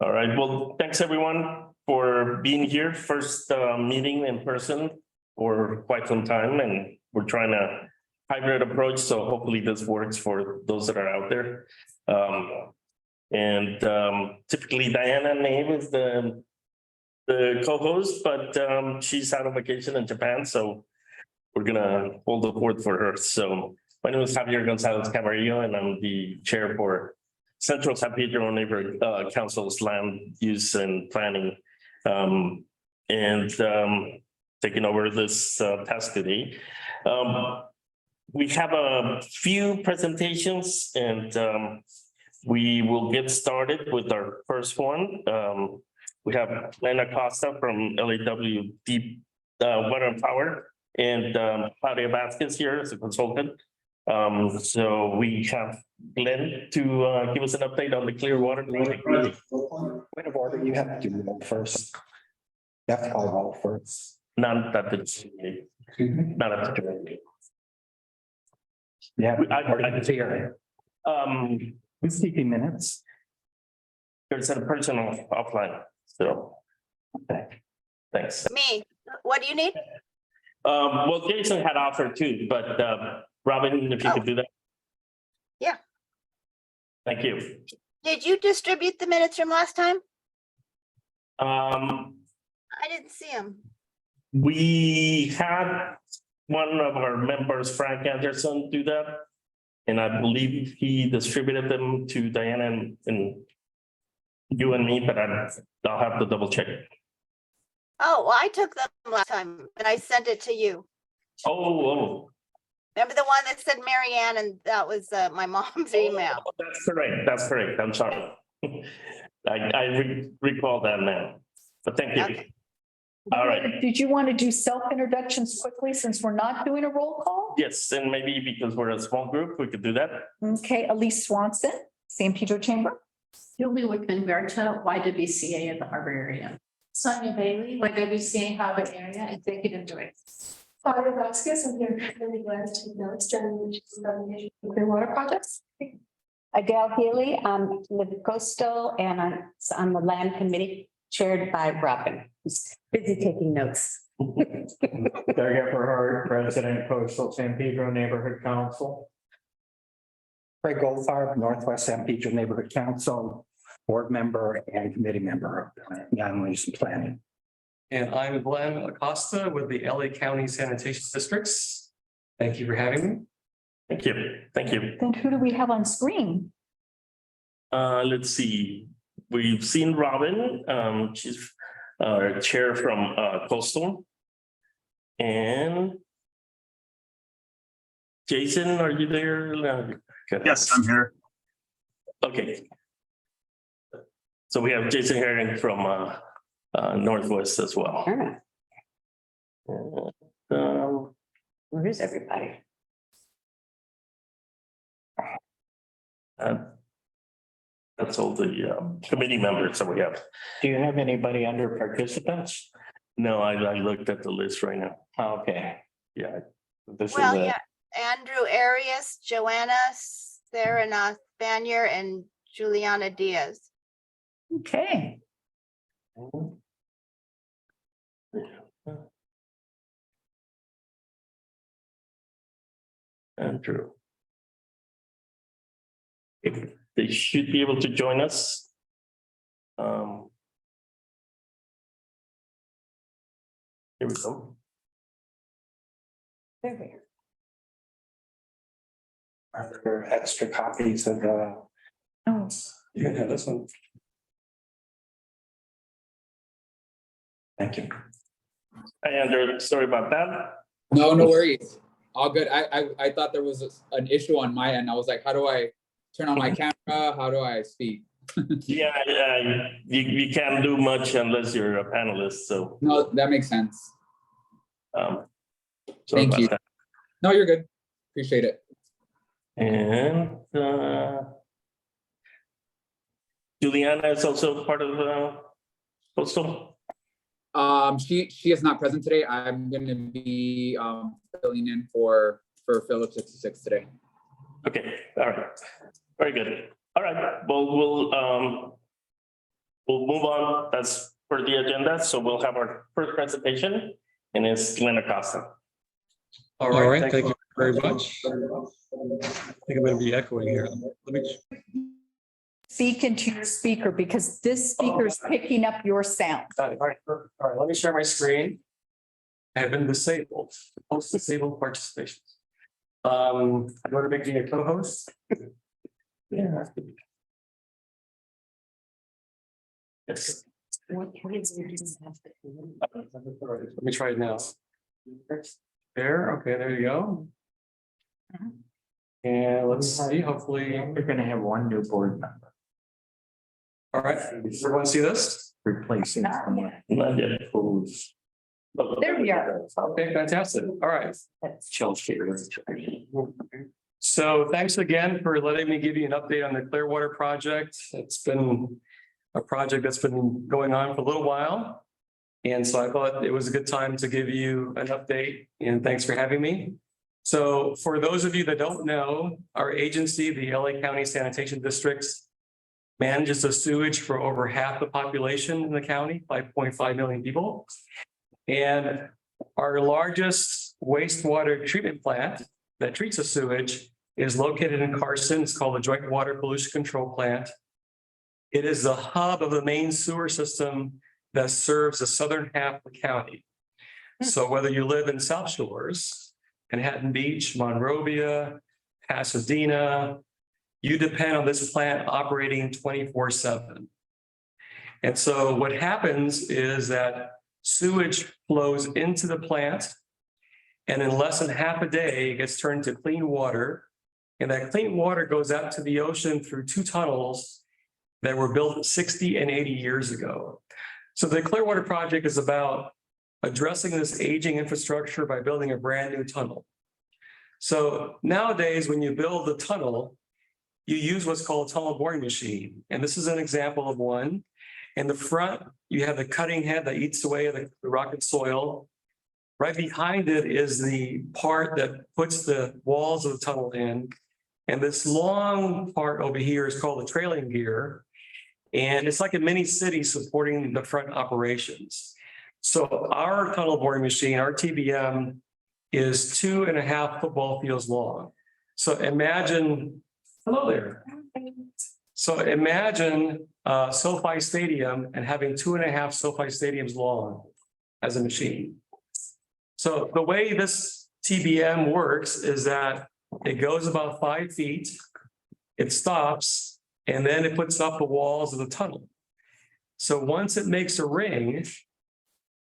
All right. Well, thanks everyone for being here. First meeting in person for quite some time, and we're trying a hybrid approach. So hopefully this works for those that are out there. Typically Diana Nave is the co-host, but she's out on vacation in Japan, so we're gonna hold the fort for her. So my name is Javier Gonzalez Camarillo, and I'm the chair for Central San Pedro Neighborhood Council's Land Use and Planning, taking over this task today. We have a few presentations, and we will get started with our first one. We have Lena Costa from LAW Deep Water and Power, and Claudia Vasquez here as a consultant. So we have Glenn to give us an update on the Clearwater. Point of order, you have to do roll first. You have to call roll first. Not at the not at the meeting. Yeah, I can see her. It's taking minutes. There's a person offline, so thanks. Me, what do you need? Well, Jason had offered too, but Robin, if you could do that. Yeah. Thank you. Did you distribute the minutes from last time? I didn't see them. We had one of our members, Frank Anderson, do that. And I believe he distributed them to Diana and you and me, but I'll have to double check. Oh, well, I took them last time and I sent it to you. Oh. Remember the one that said Marianne, and that was my mom's email. Oh, that's correct. I'm sorry. I recall that now, but thank you. Okay. All right. Did you want to do self-introductions quickly since we're not doing a roll call? Yes, and maybe because we're a small group, we could do that. Okay, Elise Swanson, San Pedro Chamber. Julie Wickman-Berta, YWCA in the Harbor area. Sonia Bailey, YWCA Harbor area, Executive Director. Claudia Vasquez, I'm here really glad to notes during the Clearwater projects. Adele Healy, I'm with Coastal, and I'm the land committee chaired by Robin, who's busy taking notes. Doug Everhart, President, Coastal San Pedro Neighborhood Council. Craig Goldfarb, Northwest San Pedro Neighborhood Council, board member and committee member of Land Use and Planning. And I'm Glenn Acosta with the LA County Sanitation Districts. Thank you for having me. Thank you. Thank you. Then who do we have on screen? Let's see. We've seen Robin. She's our chair from Coastal. And Jason, are you there? Yes, I'm here. Okay. So we have Jason Herring from Northwest as well. Where is everybody? That's all the committee members that we have. Do you have anybody under participants? No, I looked at the list right now. Okay. Yeah. This Well, is yeah, Andrew Arias, Joanna Serena Spanier, and Juliana Diaz. Okay, Andrew. They should be able to join us. Here we go. There we are. Are there extra copies of the? oh, You can have this one. Thank you. Hi, Andrew. Sorry about that. No worries. All good. I thought there was an issue on my end. I was like, how do I turn on my camera? How do I speak? Yeah, you can't do much unless you're a panelist. So No, that makes sense. sorry Thank about you. that. No, you're good. Appreciate it. And Juliana is also part of Coastal. She is not present today. I'm going to be filling in for Philip 66 today. Okay, all right, very good. All right, well, we'll move on. That's for the agenda. So we'll have our first presentation and it's Glenn Acosta. All right, thank you very much. I think I'm going to be echoing here. Let me. Speak into your speaker because this speaker is picking up your sound. All right, let me share my screen. I have been disabled, post-disabled participation. You want to make me a co-host? Yeah. Yes. Let me try it now. There, okay, there you go. And let's see, hopefully, You're gonna have one new board member all right, everyone see this? replacing someone Not yet. who's. There we are. Okay, fantastic, all right. That's Chelsea. So thanks again for letting me give you an update on the Clearwater project. It's been a project that's been going on for a little while. And so I thought it was a good time to give you an update and thanks for having me. So for those of you that don't know, our agency, the LA County Sanitation Districts, manages the sewage for over half the population in the county, 5.5 million people. And our largest wastewater treatment plant that treats the sewage is located in Carson. It's called the Joint Water Pollution Control Plant. It is the hub of the main sewer system that serves the southern half of the county. So whether you live in South Shores, Manhattan Beach, Monrovia, Pasadena, you depend on this plant operating 24/7. And so what happens is that sewage flows into the plant, and in less than half a day, it gets turned to clean water. And that clean water goes out to the ocean through two tunnels that were built 60 and 80 years ago. So the Clearwater project is about addressing this aging infrastructure by building a brand new tunnel. So nowadays, when you build the tunnel, you use what's called a tunnel boring machine. And this is an example of one. In the front, you have the cutting head that eats away at the rock and soil. Right behind it is the part that puts the walls of the tunnel in. And this long part over here is called the trailing gear. And it's like a mini city supporting the front operations. So our tunnel boring machine, our TBM, is 2.5 football fields long. So imagine, hello there. So imagine SoFi Stadium and having 2.5 SoFi Stadiums long as a machine. So the way this TBM works is that it goes about 5 feet, it stops, and then it puts up the walls of the tunnel. So once it makes a ring,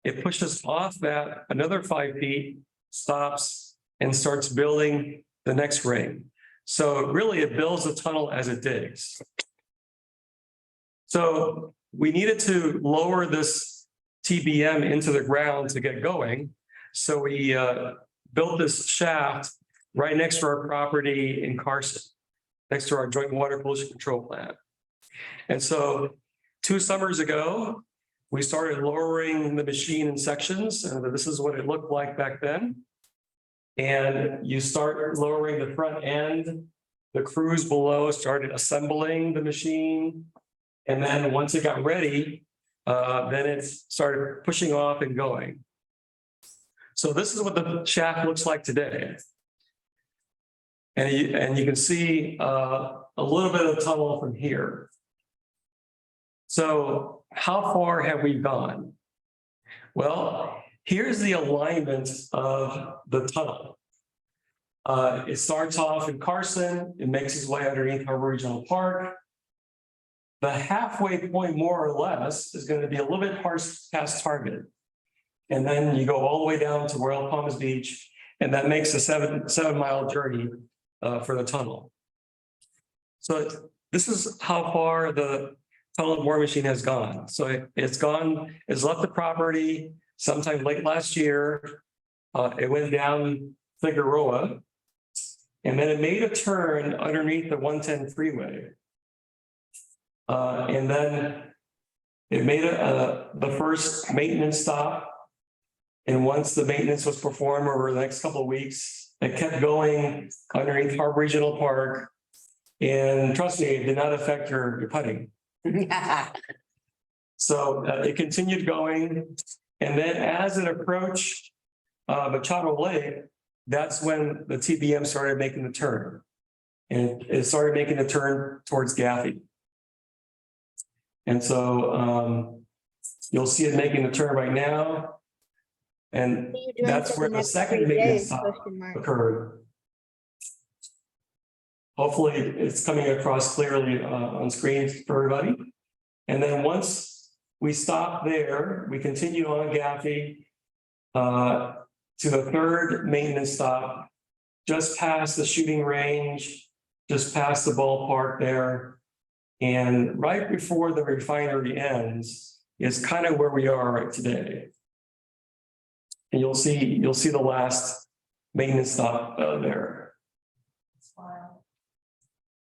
it pushes off that another 5 feet, stops, and starts building the next ring. So really it builds the tunnel as it digs. So we needed to lower this TBM into the ground to get going. So we built this shaft right next to our property in Carson, next to our Joint Water Pollution Control Plant. And so 2 summers ago, we started lowering the machine in sections, and this is what it looked like back then. And you start lowering the front end, the crews below started assembling the machine. And then once it got ready, then it started pushing off and going. So this is what the shaft looks like today. And you can see a little bit of the tunnel from here. So how far have we gone? Well, here's the alignment of the tunnel. It starts off in Carson, it makes its way underneath Harbor Regional Park. The halfway point, more or less, is going to be a little bit past Target. And then you go all the way down to Royal Palms Beach, and that makes a 7-mile journey for the tunnel. So this is how far the tunnel boring machine has gone. So it's left the property sometime late last year. It went down Figueroa, and then it made a turn underneath the 110 freeway. And then it made the first maintenance stop. And once the maintenance was performed over the next couple of weeks, it kept going underneath Harbor Regional Park. And trust me, it did not affect your putting. So it continued going. And then as it approached Machado Lake, that's when the TBM started making the turn. And it started making the turn towards Gaffey. And so you'll see it making the turn right now. And that's where the second maintenance stop occurred. Hopefully it's coming across clearly on screen for everybody. And then once we stop there, we continue on Gaffey to the third maintenance stop, just past the shooting range, just past the ballpark there. And right before the refinery ends is kind of where we are right today. And you'll see the last maintenance stop there.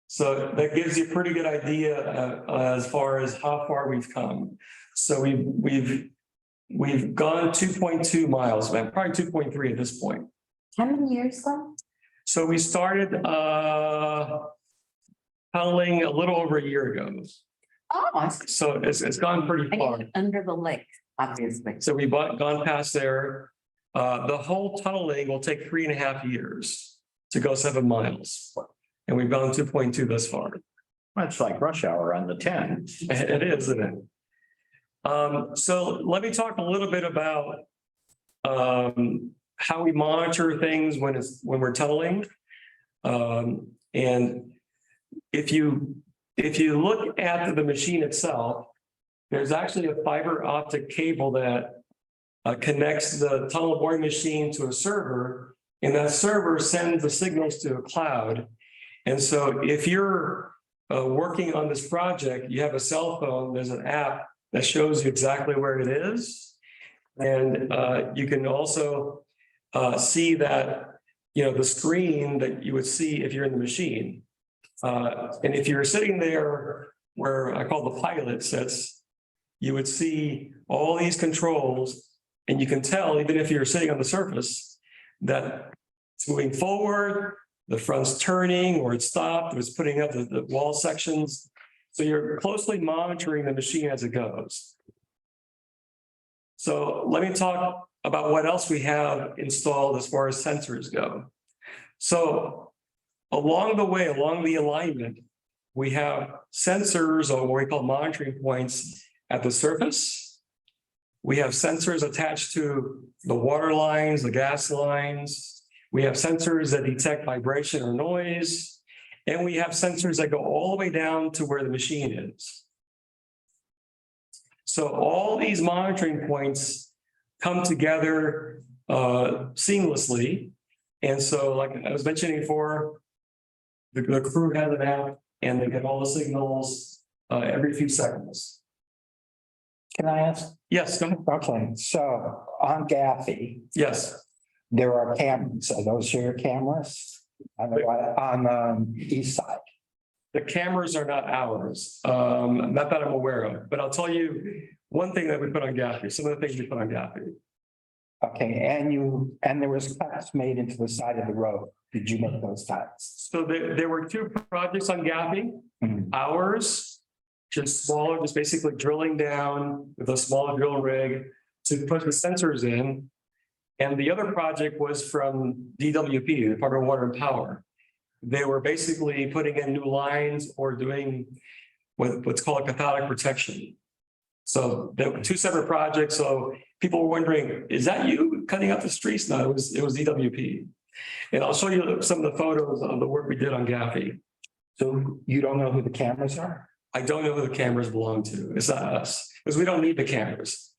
So that gives you a pretty good idea as far as how far we've come. So we've gone 2.2 miles, man, probably 2.3 at this point. How many years left? So we started tunneling a little over a year ago. Oh, So it's gone pretty I far. mean, under the lake, obviously. So we've gone past there. The whole tunneling will take 3.5 years to go 7 miles. And we've gone 2.2 thus far. That's like rush hour on the 10. It is, isn't it? So let me talk a little bit about how we monitor things when we're tunneling. And if you look at the machine itself, there's actually a fiber optic cable that connects the tunnel boring machine to a server, and that server sends the signals to a cloud. And so if you're working on this project, you have a cell phone, there's an app that shows you exactly where it is. And you can also see that, the screen that you would see if you're in the machine. And if you're sitting there where I call the pilot sits, you would see all these controls, and you can tell, even if you're sitting on the surface, that it's moving forward, the front's turning, or it's stopped, or it's putting up the wall sections. So you're closely monitoring the machine as it goes. So let me talk about what else we have installed as far as sensors go. So along the way, along the alignment, we have sensors, or what we call monitoring points, at the surface. We have sensors attached to the water lines, the gas lines. We have sensors that detect vibration or noise. And we have sensors that go all the way down to where the machine is. So all these monitoring points come together seamlessly. And so, like I was mentioning before, the crew has an app and they get all the signals every few seconds. Can I ask? Yes, go ahead. Okay, so on Gaffey, Yes. there are cameras. Are those your cameras? On the east side? The cameras are not ours, not that I'm aware of, but I'll tell you one thing that we put on Gaffey, some of the things we put on Gaffey. Okay, and there was cuts made into the side of the road. Did you make those cuts? So there were 2 projects on Gaffey. Mhm. Ours, just smaller, just basically drilling down with a small drill rig to put the sensors in. And the other project was from DWP, Department of Water and Power. They were basically putting in new lines or doing what's called cathodic protection. So there were 2 separate projects. So people were wondering, is that you cutting up the streets? No, it was DWP. And I'll show you some of the photos of the work we did on Gaffey. So you don't know who the cameras are? I don't know who the cameras belong to. It's not us, because we don't need the cameras.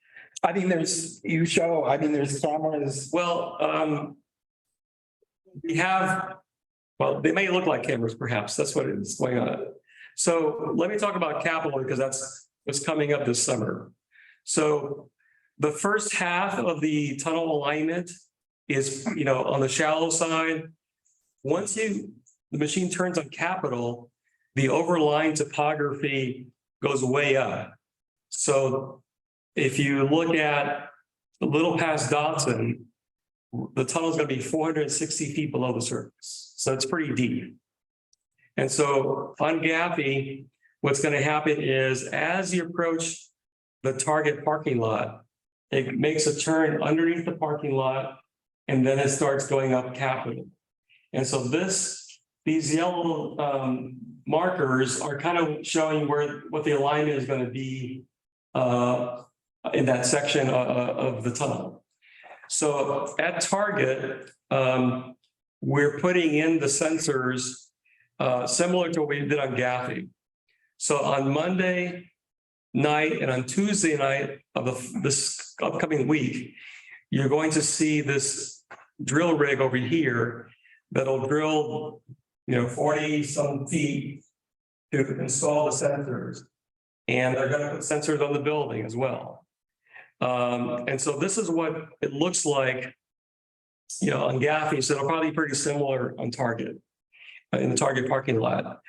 I mean, there's cameras. Well, we have, well, they may look like cameras, perhaps. That's what is going on. So let me talk about capital, because that's what's coming up this summer. So the first half of the tunnel alignment is, on the shallow side. Once the machine turns on capital, the overlying topography goes way up. So if you look at a little past Dotson, the tunnel is going to be 460 feet below the surface. So it's pretty deep. And so on Gaffey, what's going to happen is as you approach the Target parking lot. It makes a turn underneath the parking lot, and then it starts going up Capitol. And so these yellow markers are kind of showing what the alignment is going to be in that section of the tunnel. So at Target, we're putting in the sensors similar to what we did on Gaffey. So on Monday night and on Tuesday night of this upcoming week, you're going to see this drill rig over here that'll drill, 40 some feet to install the sensors. And they're going to put sensors on the building as well. And so this is what it looks like, on Gaffey. So it'll probably be pretty similar on Target, in the Target parking lot.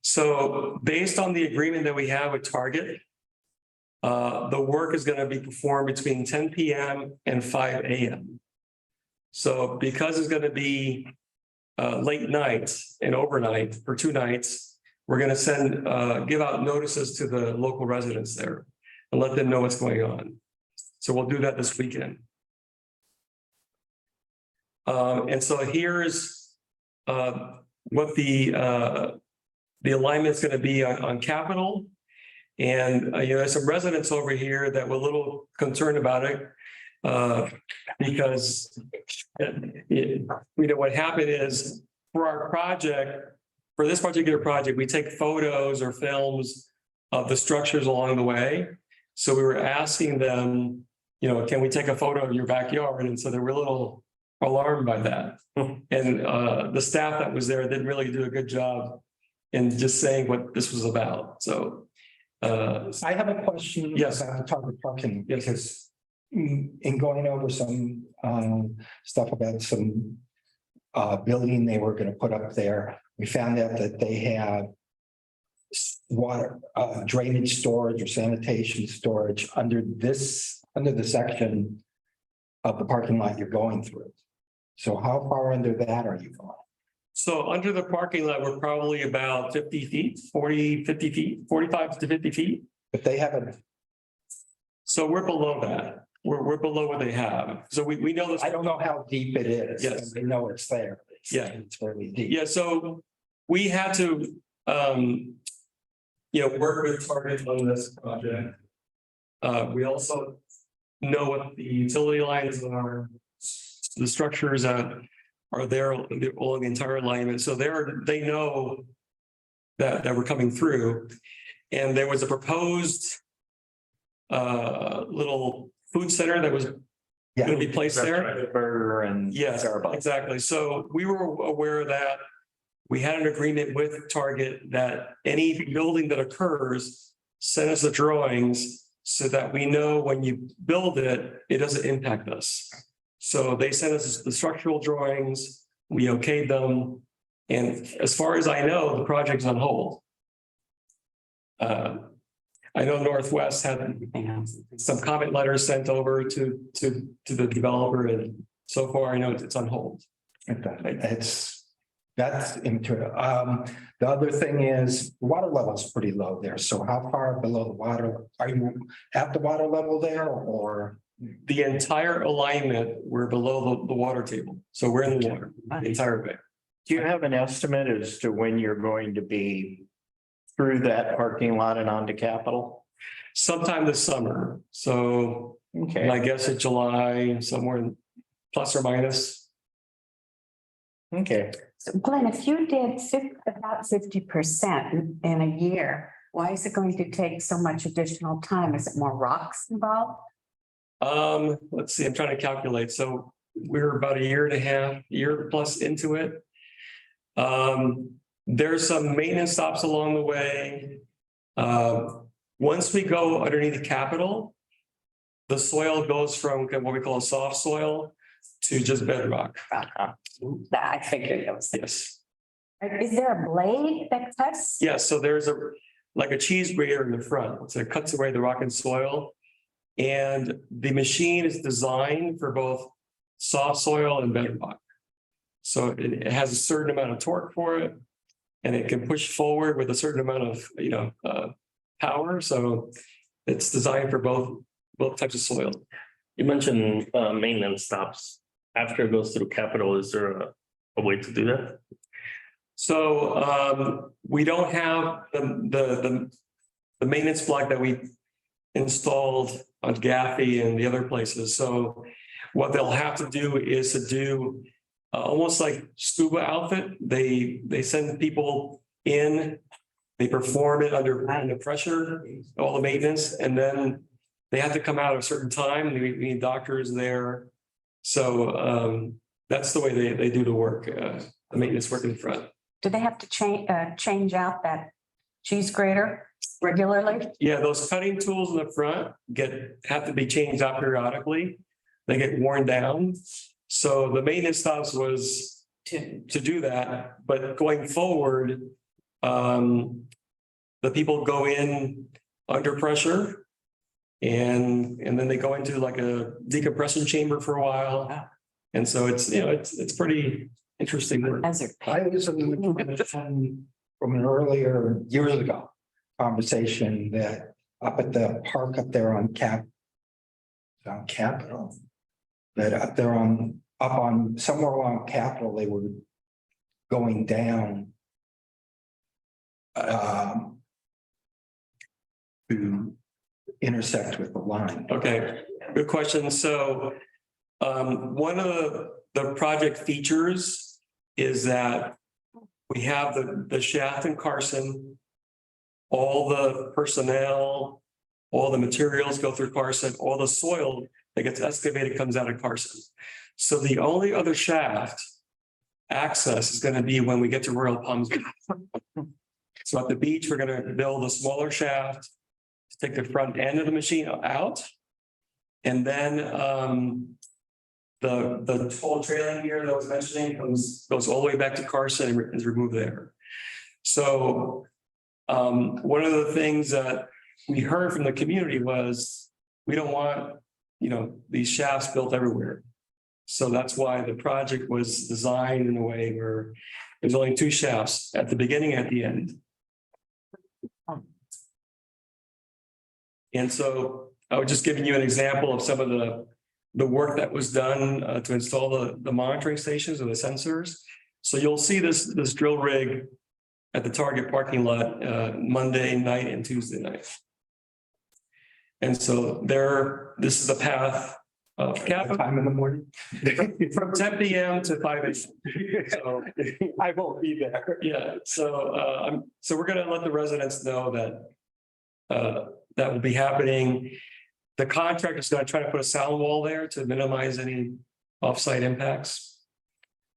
So based on the agreement that we have with Target, the work is going to be performed between 10 p.m. and 5 a.m. So because it's going to be late nights and overnight for 2 nights, we're going to give out notices to the local residents there and let them know what's going on. So we'll do that this weekend. And so here's what the alignment is going to be on Capitol. And there's some residents over here that were a little concerned about it because what happened is for this particular project, we take photos or films of the structures along the way. So we were asking them, can we take a photo of your backyard? And so they were a little alarmed by that. And the staff that was there didn't really do a good job in just saying what this was about. So I have a question. Yes. About the Target parking, because in going over some stuff about some building they were going to put up there, we found out that they have water drainage storage or sanitation storage under the section of the parking lot you're going through. So how far under that are you going? So under the parking lot, we're probably about 50 feet, 40, 50 feet, 45 to 50 feet. But they haven't. So we're below that. We're below what they have. So we know this. I don't know how deep it is. Yes. They know it's there. Yeah. It's really deep. Yeah, so we had to, work with Target on this project. We also know what the utility lines are, the structures that are there along the entire alignment. So they know that we're coming through. And there was a proposed little food center that was going to be placed there. Burger and. Yes, exactly. So we were aware of that. We had an agreement with Target that any building that occurs, send us the drawings so that we know when you build it, it doesn't impact us. So they sent us the structural drawings, we okayed them. And as far as I know, the project's on hold. I know Northwest had some comment letters sent over to the developer, and so far I know it's on hold. That's into the other thing is the water level is pretty low there. So how far below the water are you at the water level there, or? The entire alignment, we're below the water table. So we're in the water the entire way. Do you have an estimate as to when you're going to be through that parking lot and onto Capitol? Sometime this summer. So I guess it's July, somewhere plus or minus. Okay. So Glenn, if you did about 50% in a year, why is it going to take so much additional time? Is it more rocks involved? Let's see, I'm trying to calculate. So we're about a year and a half, year plus into it. There's some maintenance stops along the way. Once we go underneath the Capitol, the soil goes from what we call a soft soil to just bedrock. I figured it was. Yes. Is there a blade that cuts? Yes. So there's a cheese grater in the front. So it cuts away the rock and soil. And the machine is designed for both soft soil and bedrock. So it has a certain amount of torque for it, and it can push forward with a certain amount of, power. So it's designed for both types of soil. You mentioned maintenance stops after it goes through capital. Is there a way to do that? So we don't have the maintenance block that we installed on Gaffey and the other places. So what they'll have to do is to do almost like scuba outfit. They send people in, they perform it under pressure, all the maintenance, and then they have to come out at a certain time. We need doctors there. So that's the way they do the work, the maintenance work in the front. Do they have to change out that cheese grater regularly? Yeah, those cutting tools in the front have to be changed out periodically. They get worn down. So the maintenance stops was to do that, but going forward, the people go in under pressure and then they go into like a decompression chamber for a while. And so it's pretty interesting work. I was in the commission from an earlier years ago conversation that up at the park up there on Capitol, that up there up on somewhere along Capitol, they were going down to intersect with the line. Okay, good question. So one of the project features is that we have the shaft in Carson. All the personnel, all the materials go through Carson, all the soil that gets excavated comes out of Carson. So the only other shaft access is going to be when we get to Royal Palms Beach. So at the beach, we're going to build a smaller shaft to take the front end of the machine out. And then the whole trailing gear that I was mentioning goes all the way back to Carson and is removed there. So one of the things that we heard from the community was we don't want, these shafts built everywhere. So that's why the project was designed in a way where there's only two shafts at the beginning and at the end. And so I was just giving you an example of some of the work that was done to install the monitoring stations or the sensors. So you'll see this drill rig at the Target parking lot Monday night and Tuesday night. And so this is the path of Capitol. Time in the morning. From 10 p.m. to 5 a.m. So I won't be there. yeah, so we're gonna let the residents know that that will be happening. The contractor is gonna try to put a sound wall there to minimize any offsite impacts.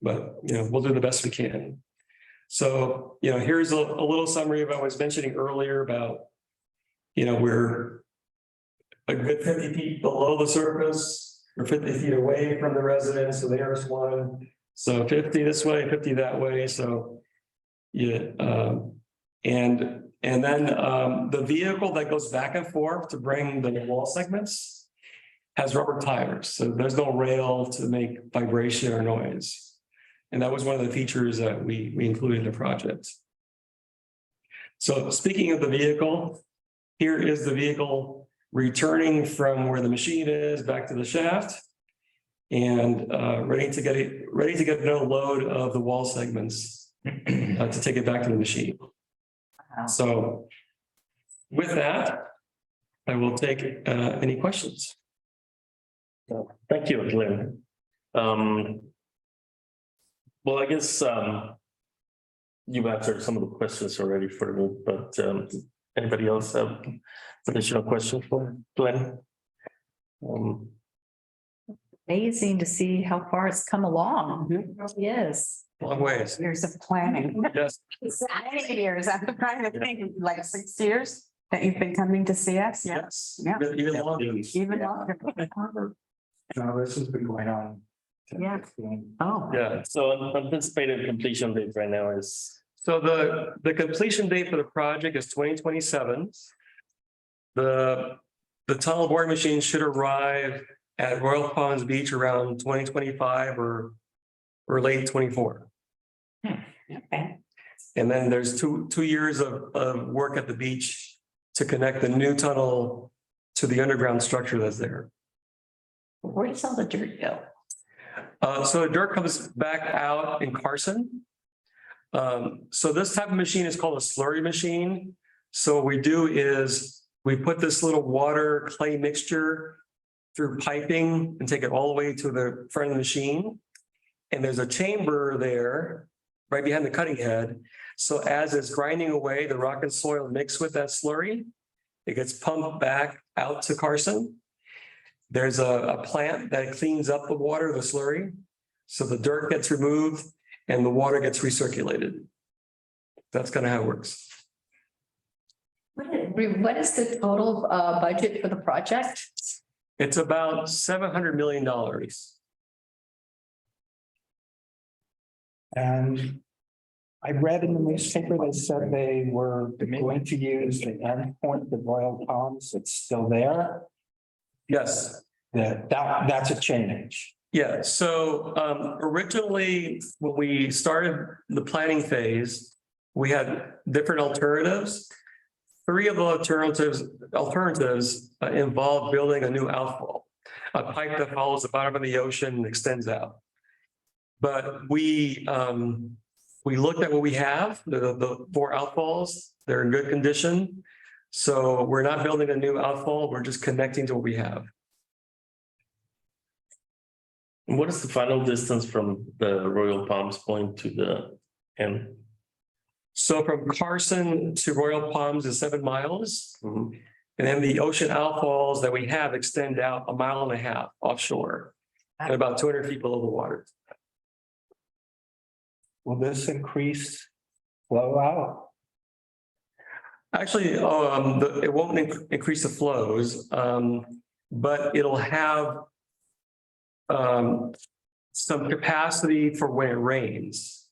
But we'll do the best we can. So, here's a little summary of what I was mentioning earlier about, we're a good 50 feet below the surface, we're 50 feet away from the residents, so there's one. So 50 this way, 50 that way. So yeah, and then the vehicle that goes back and forth to bring the wall segments has rubber tires. So there's no rail to make vibration or noise. And that was one of the features that we included in the project. So speaking of the vehicle, here is the vehicle returning from where the machine is back to the shaft and ready to get no load of the wall segments to take it back to the machine. So with that, I will take any questions. Thank you, Glenn. Well, I guess you've answered some of the questions already for me, but anybody else have additional questions for Glenn? Amazing to see how far it's come along. It really is. Long ways. Years of planning. Yes. Many years. I'm trying to think, like 6 years that you've been coming to see us. Yeah. Yes. Yeah. Even longer. Even longer. No, this has been going on. Yeah. Oh. Yeah, so anticipated completion date right now is, So the completion date for the project is 2027. The tunnel boring machine should arrive at Royal Palms Beach around 2025 or late 24. Okay. And then there's two years of work at the beach to connect the new tunnel to the underground structure that's there. Where does all the dirt go? So the dirt comes back out in Carson. So this type of machine is called a slurry machine. So what we do is we put this little water clay mixture through piping and take it all the way to the front of the machine. And there's a chamber there right behind the cutting head. So as it's grinding away, the rock and soil mix with that slurry. It gets pumped back out to Carson. There's a plant that cleans up the water, the slurry. So the dirt gets removed and the water gets recirculated. That's kind of how it works. What is the total budget for the project? It's about $700 million. And I read in the newspaper, they said they were going to use the endpoint, the Royal Palms. It's still there. Yes. That's a change. Yeah, so originally, when we started the planning phase, we had different alternatives. 3 of the alternatives involved building a new outfall, a pipe that follows the bottom of the ocean and extends out. But we looked at what we have, the 4 outfalls, they're in good condition. So we're not building a new outfall, we're just connecting to what we have. And what is the final distance from the Royal Palms Point to the end? So from Carson to Royal Palms is 7 miles. Mhm. And then the ocean outfalls that we have extend out 1.5 miles offshore and about 200 feet below the water. Will this increase flow out? Actually, it won't increase the flows, but it'll have some capacity for when it rains.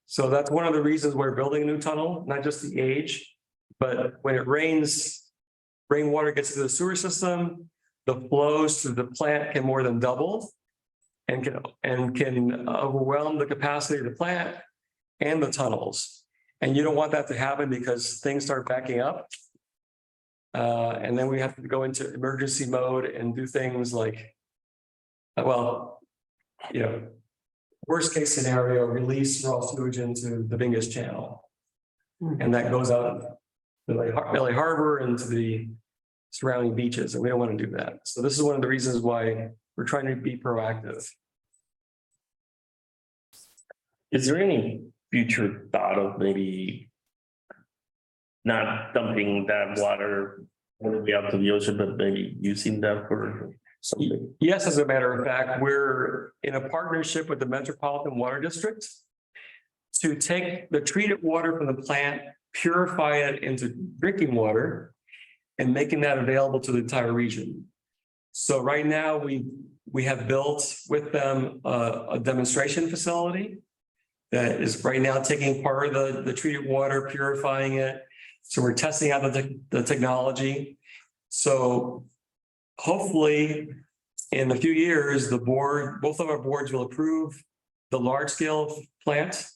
So that's one of the reasons we're building a new tunnel, not just the age, but when it rains, rainwater gets into the sewer system, the flows to the plant can more than double and can overwhelm the capacity of the plant and the tunnels. And you don't want that to happen because things start backing up. And then we have to go into emergency mode and do things like, worst case scenario, release raw sewage into the Bingus Channel. And that goes out to LA Harbor and to the surrounding beaches, and we don't want to do that. So this is one of the reasons why we're trying to be proactive. Is there any future thought of maybe not dumping that water all the way out to the ocean, but maybe using that for something? Yes, as a matter of fact, we're in a partnership with the Metropolitan Water District to take the treated water from the plant, purify it into drinking water, and making that available to the entire region. So right now, we have built with them a demonstration facility that is right now taking part of the treated water, purifying it. So we're testing out the technology. So hopefully, in a few years, both of our boards will approve the large scale plant,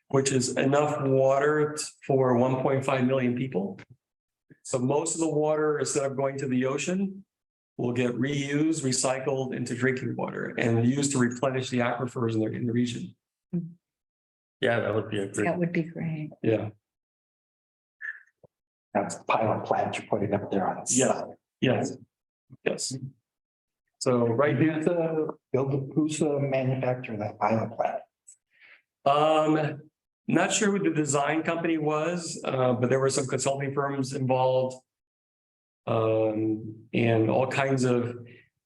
which is enough water for 1.5 million people. So most of the water, instead of going to the ocean, will get reused, recycled into drinking water and used to replenish the aquifers in the region. Yeah, that would be a great. That would be great. Yeah. That's the pilot plant you're putting up there on the side. Yes. Yes. So right now, Who's the manufacturer of that pilot plant? not sure who the design company was, but there were some consulting firms involved. And all kinds of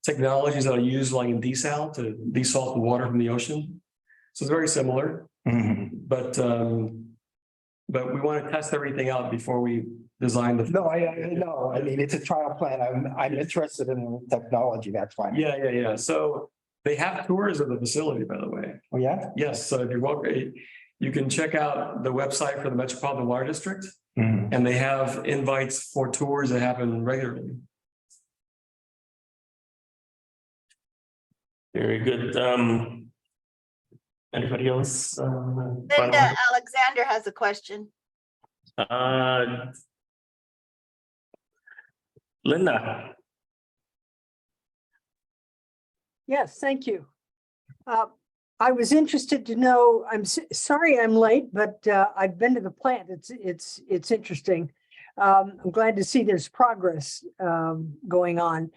technologies that are used like in desal to desalt the water from the ocean. So it's very similar, but we want to test everything out before we design the. No, I know. I mean, it's a trial plan. I'm interested in the technology. That's why. Yeah. So they have tours of the facility, by the way. Oh, yeah? Yes, so if you're welcome, you can check out the website for the Metropolitan Water District, and they have invites for tours that happen regularly. Very good. Anybody else? Linda Alexander has a question. Linda, Yes, thank you. I was interested to know, sorry I'm late, but I've been to the plant. It's interesting. I'm glad to see there's progress going on.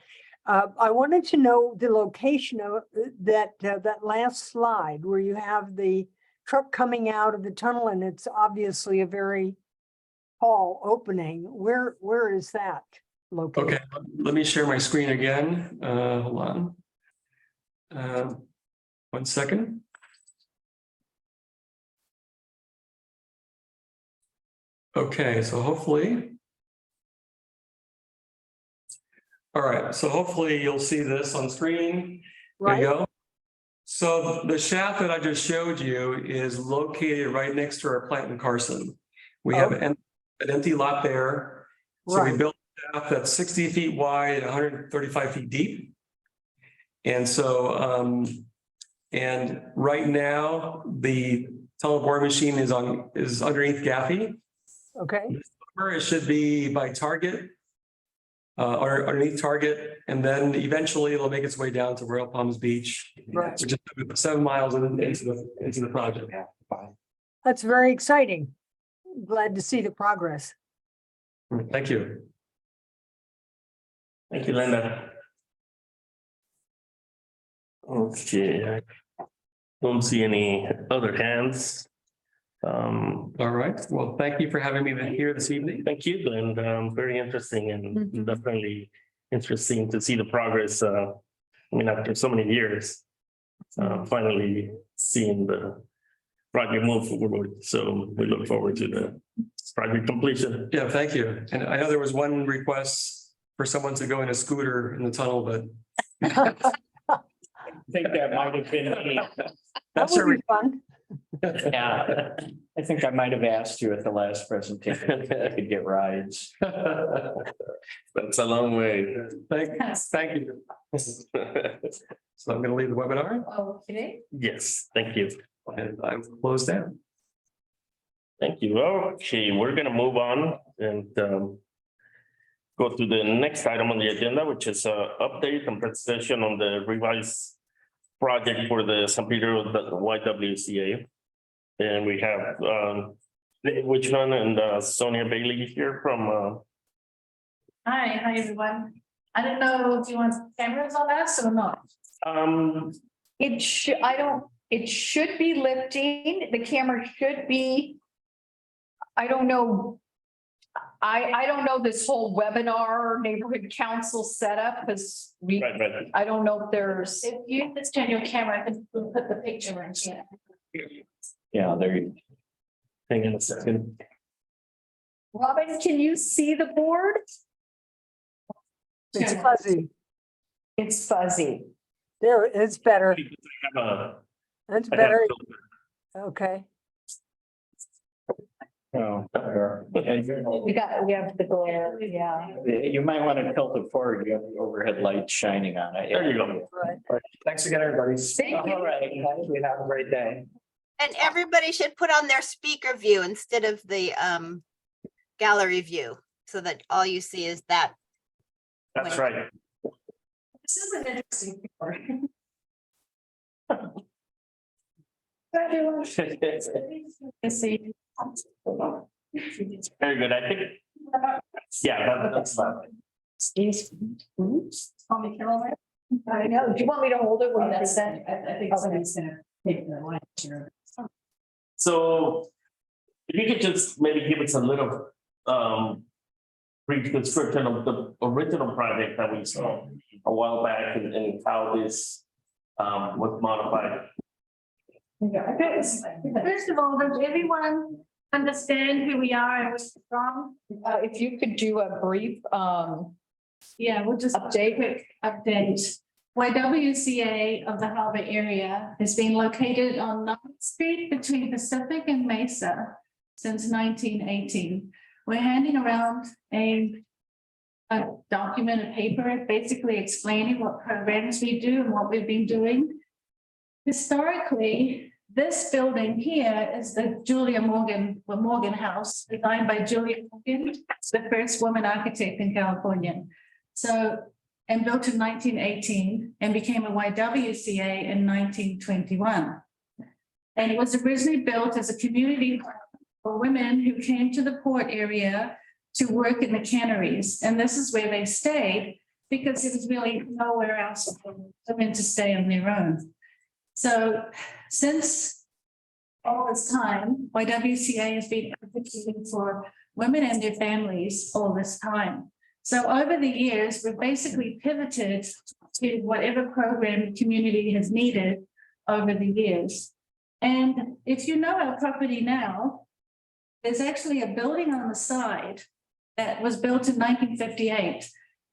I wanted to know the location of that last slide where you have the truck coming out of the tunnel, and it's obviously a very tall opening. Where is that located? Okay, let me share my screen again. Hold on. 1 second. Okay, so hopefully. All right, so hopefully you'll see this on screen. There you go. So the shaft that I just showed you is located right next to our plant in Carson. We have an empty lot there. So we built a shaft that's 60 feet wide, 135 feet deep. And so, and right now, the tunnel boring machine is underneath Gaffey. Okay. It should be by Target, or underneath Target, and then eventually it'll make its way down to Royal Palms Beach, which is 7 miles into the project. That's very exciting. Glad to see the progress. Thank you. Thank you, Linda. Okay, I don't see any other hands. All right, well, thank you for having me here this evening. Thank you, and very interesting and definitely interesting to see the progress. I mean, after so many years, finally seeing the project move forward. So we look forward to the project completion. Yeah, thank you. And I know there was one request for someone to go in a scooter in the tunnel, but I think that might have been me. That would be fun. Yeah, I think I might have asked you at the last presentation if I could get rides. That's a long way. Thank you. So I'm going to leave the webinar. Okay. Yes, thank you. And I'm closed down. Thank you. Okay, we're gonna move on and go to the next item on the agenda, which is update and presentation on the revised project for the San Pedro YWCA. And we have Wichman and Sonia Bailey here from Hi everyone. I don't know if you want cameras on us or not. It should be lifting. The camera should be. I don't know. I don't know this whole webinar neighborhood council setup because right. I don't know if there's. If you just turn your camera, I can put the picture in here. Yeah, there you go. Hang on a second. Robin, can you see the board? It's fuzzy. It's fuzzy. There, it's better. That's better. Okay. Oh, We have the glare, yeah. you might want to tilt it forward. You have the overhead light shining on it. There you go. Right. Thanks again, everybody. Thank you. All right, thank you. Have a great day. And everybody should put on their speaker view instead of the gallery view, so that all you see is that. That's right. This is an interesting picture. Very good. I think. Yeah, that's fine. I know. Do you want me to hold it when that's said? I think somebody's gonna take the line here. So if you could just maybe give us a little brief description of the original project that we saw a while back and how this was modified. First of all, does everyone understand who we are and what's wrong? If you could do a brief, Yeah, we'll just quick update. YWCA of the Harbor area has been located on 9th Street between Pacific and Mesa since 1918. We're handing around a document, a paper, basically explaining what programs we do and what we've been doing. Historically, this building here is the Morgan House, designed by Julia Morgan, the first woman architect in California. So and built in 1918 and became a YWCA in 1921. And it was originally built as a community for women who came to the port area to work in the canneries. And this is where they stayed because there was really nowhere else for women to stay on their own. So since all this time, YWCA has been advocating for women and their families all this time. So over the years, we've basically pivoted to whatever program the community has needed over the years. And if you know our property now, there's actually a building on the side that was built in 1958.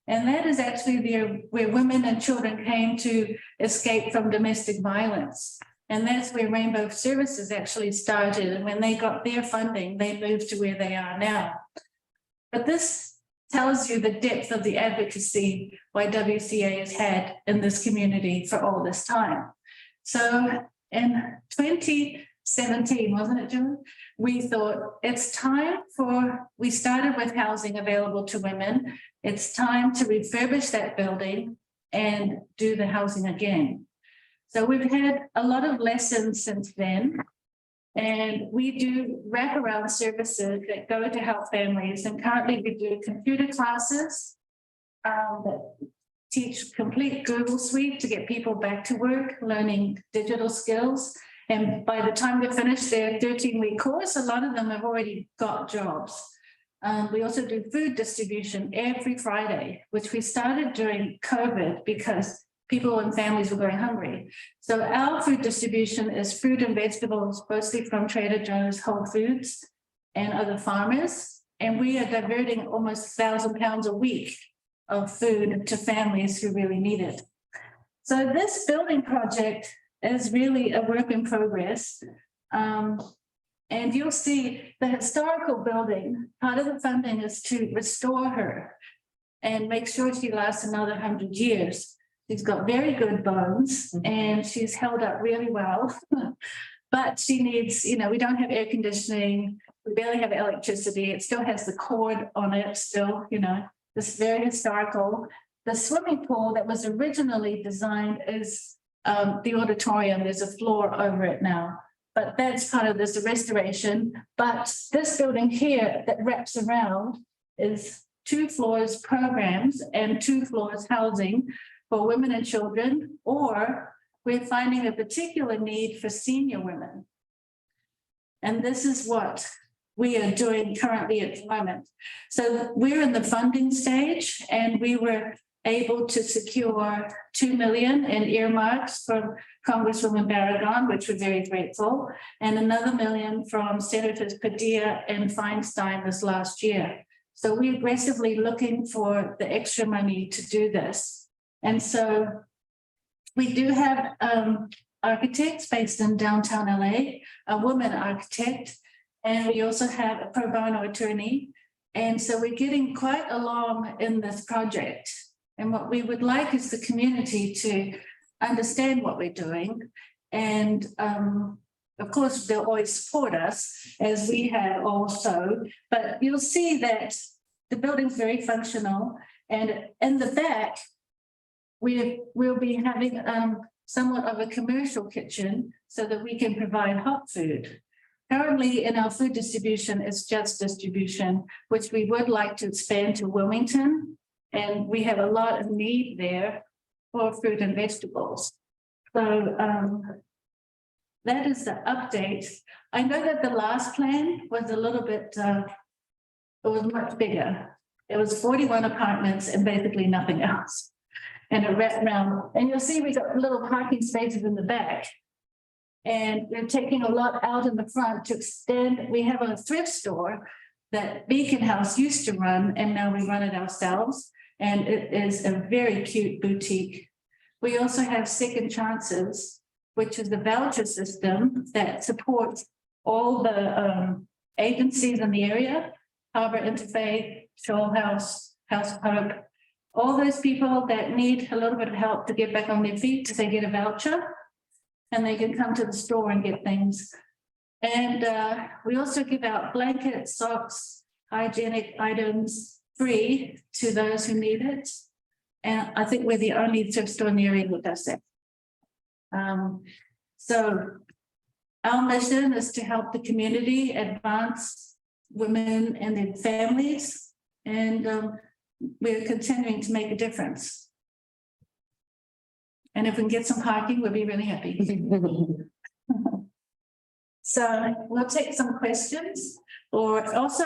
And that is actually where women and children came to escape from domestic violence. And that's where Rainbow Services actually started. And when they got their funding, they moved to where they are now. But this tells you the depth of the advocacy YWCA has had in this community for all this time. So in 2017, wasn't it, June? We thought it's time we started with housing available to women. It's time to refurbish that building and do the housing again. So we've had a lot of lessons since then. And we do wraparound services that go to help families. And currently we do computer classes that teach complete Google Suite to get people back to work, learning digital skills. And by the time they finish their 13-week course, a lot of them have already got jobs. We also do food distribution every Friday, which we started during COVID because people and families were going hungry. So our food distribution is fruit and vegetables, mostly from Trader Joe's, Whole Foods, and other farmers. And we are diverting almost 1,000 pounds a week of food to families who really need it. So this building project is really a work in progress. And you'll see the historical building, part of the funding is to restore her and make sure she lasts another 100 years. She's got very good bones and she's held up really well, but she needs, we don't have air conditioning. We barely have electricity. It still has the cord on it still, this very historical. The swimming pool that was originally designed is the auditorium. There's a floor over it now, but that's part of this restoration. But this building here that wraps around is 2 floors programs and 2 floors housing for women and children, or we're finding a particular need for senior women. And this is what we are doing currently at the moment. So we're in the funding stage and we were able to secure $2 million in earmarks from Congresswoman Barragan, which we're very grateful, and another $1 million from Senators Padilla and Feinstein this last year. So we're aggressively looking for the extra money to do this. And so we do have architects based in downtown LA, a woman architect, and we also have a pro bono attorney. And so we're getting quite along in this project. And what we would like is the community to understand what we're doing. And of course, they'll always support us as we have also, but you'll see that the building's very functional. And in the back, we'll be having somewhat of a commercial kitchen so that we can provide hot food. Currently in our food distribution, it's just distribution, which we would like to expand to Wilmington. And we have a lot of need there for fruit and vegetables. So that is the update. I know that the last plan was a little bit, it was much bigger. It was 41 apartments and basically nothing else. And a wrap around, and you'll see we got little parking spaces in the back. And we're taking a lot out in the front to extend. We have a thrift store that Beacon House used to run, and now we run it ourselves. And it is a very cute boutique. We also have Second Chances, which is the voucher system that supports all the agencies in the area, Harbor Interfaith, Shoal House, House of Hope. All those people that need a little bit of help to get back on their feet, they get a voucher and they can come to the store and get things. And we also give out blankets, socks, hygienic items free to those who need it. And I think we're the only thrift store in the area that does that. So our mission is to help the community advance women and their families. And we're continuing to make a difference. And if we can get some parking, we'll be really happy. So we'll take some questions. Or also,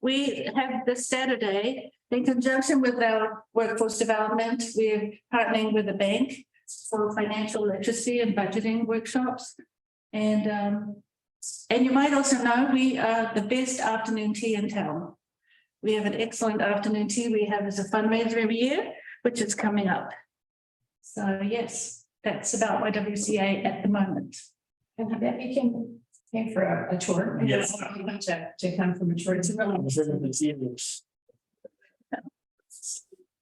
we have this Saturday, in conjunction with our workforce development, we're partnering with the bank for financial literacy and budgeting workshops. And you might also know we are the best afternoon tea in town. We have an excellent afternoon tea we have as a fundraiser every year, which is coming up. So yes, that's about YWCA at the moment. And I bet you can pay for a tour. Yes. To come from a tour to.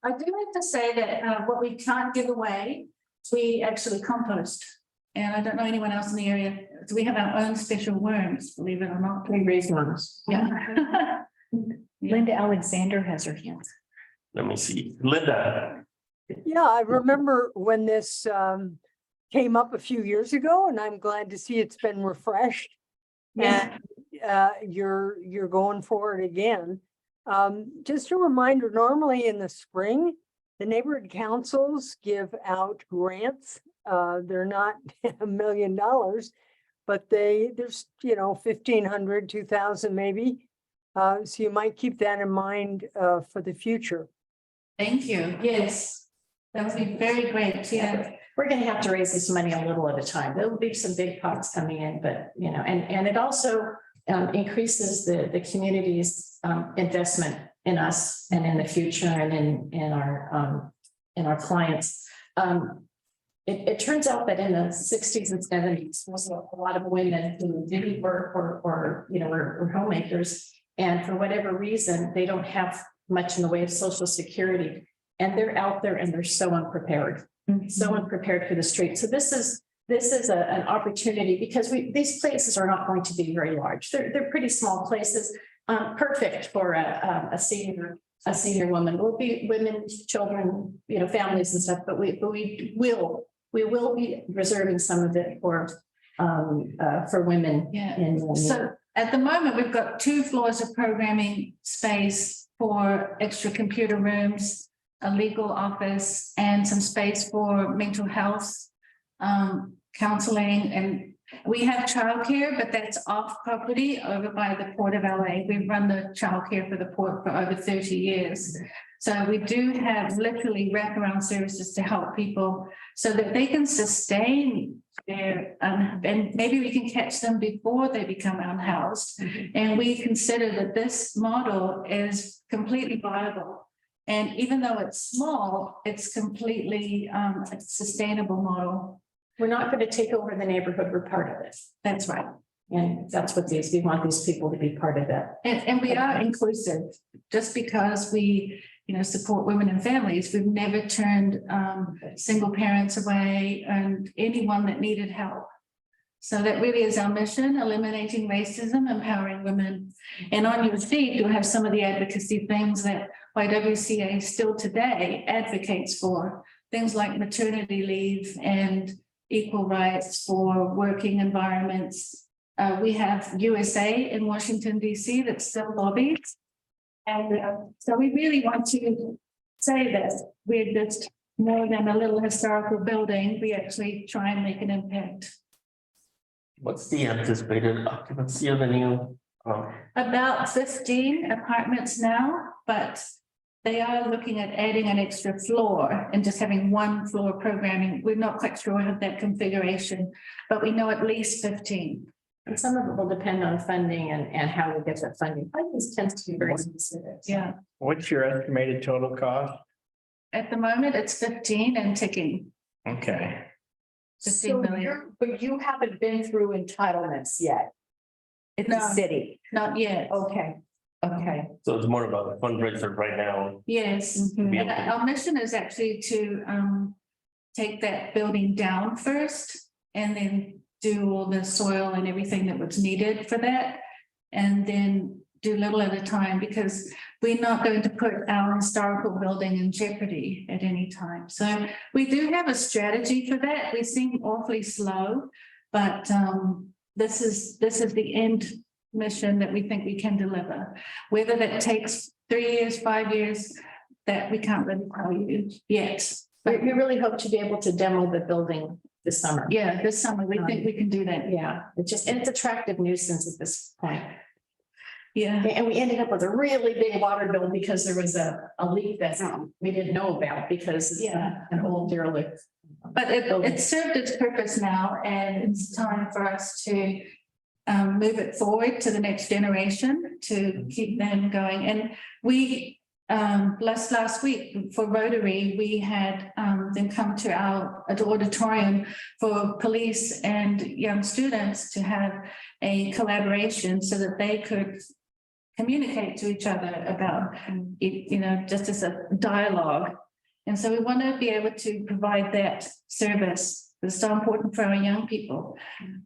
I do have to say that what we can't give away, we actually compost. And I don't know anyone else in the area. So we have our own special worms, believe it or not. We raise worms. Yeah. Linda Alexander has her hand. Let me see. Linda. Yeah, I remember when this came up a few years ago, and I'm glad to see it's been refreshed. Yeah. And you're going for it again. Just a reminder, normally in the spring, the neighborhood councils give out grants. They're not $1 million, but there's, 1,500, 2,000 maybe. So you might keep that in mind for the future. Thank you. Yes, that would be very great. Yeah. We're gonna have to raise this money a little at a time. There'll be some big pots coming in, but and it also increases the community's investment in us and in the future and in our clients. It turns out that in the 60s and 70s, there was a lot of women who didn't work or were homemakers, and for whatever reason, they don't have much in the way of Social Security, and they're out there and they're so unprepared. So unprepared for the street. So this is an opportunity because these places are not going to be very large. They're pretty small places, perfect for a senior woman. Will be women, children, families and stuff. But we will be reserving some of it for women. Yeah. So at the moment, we've got 2 floors of programming space for extra computer rooms, a legal office, and some space for mental health, counseling. And we have childcare, but that's off property over by the Port of LA. We've run the childcare for the port for over 30 years. So we do have literally wraparound services to help people so that they can sustain their, and maybe we can catch them before they become unhoused. And we consider that this model is completely viable. And even though it's small, it's completely a sustainable model. We're not going to take over the neighborhood. We're part of it. That's right. And that's what we want these people to be part of that. And we are inclusive. Just because we, support women and families, we've never turned single parents away and anyone that needed help. So that really is our mission: eliminating racism, empowering women. And on your sheet, you'll have some of the advocacy things that YWCA still today advocates for, things like maternity leave and equal rights for working environments. We have USA in Washington, D.C. that still lobbies. And so we really want to say that we're just more than a little historical building. We actually try and make an impact. What's the anticipated occupancy of the new? About 15 apartments now, but they are looking at adding an extra floor and just having 1 floor programming. We're not quite sure of that configuration, but we know at least 15. And some of it will depend on funding and how we get that funding. Funding tends to be very specific. Yeah. What's your estimated total cost? At the moment, it's 15 and ticking. Okay. 15 million. But you haven't been through entitlements yet. It's No. a city. Not yet. Okay. So it's more about a fundraiser right now. Yes. To be And able to- our mission is actually to take that building down first and then do all the soil and everything that was needed for that. And then do little at a time, because we're not going to put our historical building in jeopardy at any time. So we do have a strategy for that. We seem awfully slow, but this is the end mission that we think we can deliver. Whether that takes 3 years, 5 years, that we can't really tell you yet. But we really hope to be able to demo the building this summer. Yeah, this summer, we think we can do that. Yeah, and it's attractive nuisance at this point. Yeah. And we ended up with a really big water bill because there was a leak that we didn't know about because it's an old derelict. But it served its purpose now, and it's time for us to move it forward to the next generation to keep them going. And we last week for Rotary, we had them come to our auditorium for police and young students to have a collaboration so that they could communicate to each other about, just as a dialogue. And so we want to be able to provide that service that's so important for our young people.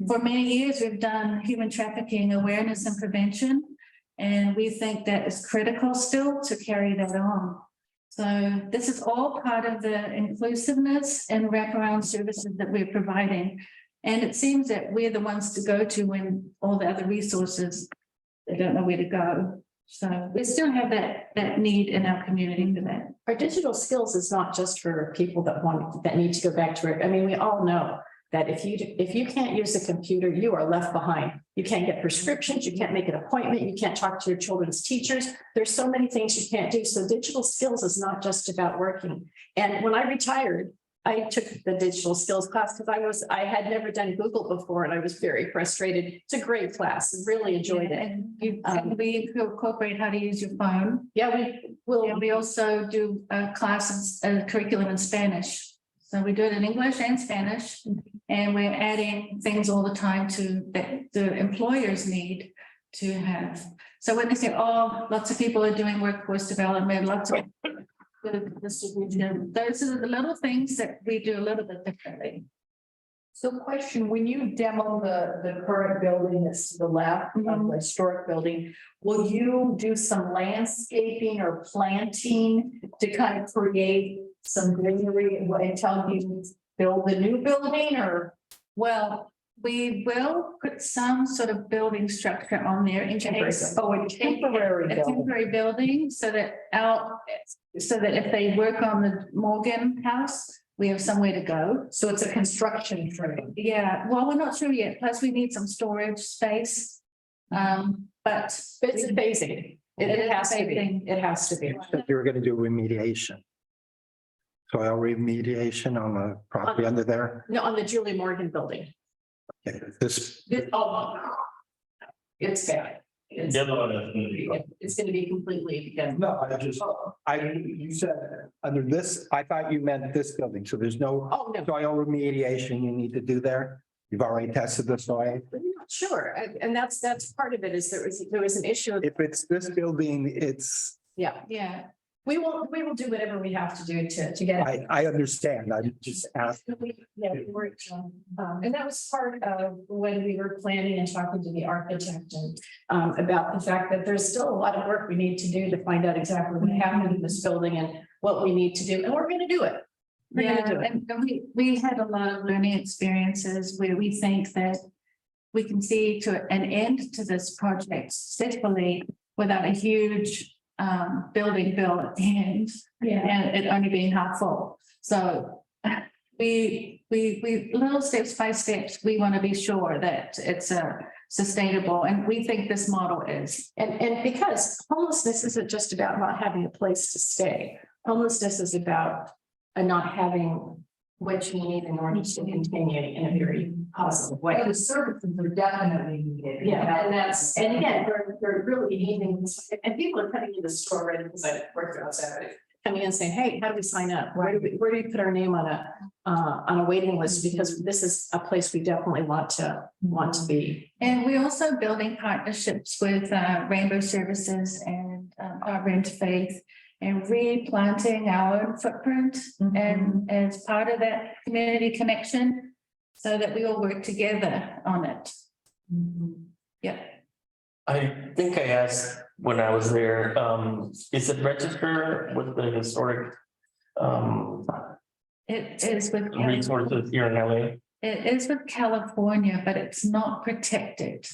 For many years, we've done human trafficking awareness and prevention, and we think that is critical still to carry that on. So this is all part of the inclusiveness and wraparound services that we're providing. And it seems that we're the ones to go to when all the other resources, they don't know where to go. So we still have that need in our community for that. Our digital skills is not just for people that need to go back to work. I mean, we all know that if you can't use a computer, you are left behind. You can't get prescriptions, you can't make an appointment, you can't talk to your children's teachers. There's so many things you can't do. So digital skills is not just about working. And when I retired, I took the digital skills class because I had never done Google before and I was very frustrated. It's a great class. I really enjoyed it. And we incorporate how to use your phone. Yeah, we will. And we also do classes, curriculum in Spanish. So we do it in English and Spanish, and we're adding things all the time that the employers need to have. So when they say, oh, lots of people are doing workforce development, lots of those are the little things that we do a little bit differently. So question, when you demo the current building that's to the left of the historic building, will you do some landscaping or planting to kind of create some greenery until you build the new building or? Well, we will put some sort of building structure on there in case. A temporary building so that if they work on the Morgan house, we have somewhere to go. So it's a construction frame. Yeah, well, we're not sure yet. Plus we need some storage space. But it's a phasing. It has to be. It has to be. You're going to do remediation. Soil remediation on the property under there? No, on the Julie Morgan building. Okay, It's bad. It's going to be completely again. No, you said under this, I thought you meant this building, so there's no soil remediation you need to do there? You've already tested the soil? Sure, and that's part of it is there was an issue. If it's this building, it's. Yeah. We will do whatever we have to do to get it. I understand. I just asked. And that was part of when we were planning and talking to the architect and about the fact that there's still a lot of work we need to do to find out exactly what happened in this building and what we need to do, and we're going to do it. And we had a lot of learning experiences where we think that we can see to an end to this project successfully without a huge building bill at the end, and it only being half full. So we little steps by steps, we want to be sure that it's sustainable, and we think this model is. And because homelessness isn't just about not having a place to stay. Homelessness is about not having what you need in order to continue in a very positive way. The services are definitely needed. Yeah, and again, they're really needing, and people are coming to the store, right, because I worked outside, coming in saying, hey, how do we sign up? Where do we put our name on a waiting list? Because this is a place we definitely want to be. And we're also building partnerships with Rainbow Services and our Rent Faith, and replanting our own footprint and as part of that community connection so that we all work together on it. Yeah. I think I asked when I was there. Is it registered with the historic It is with, resources here in LA? it is with California, but it's not protected.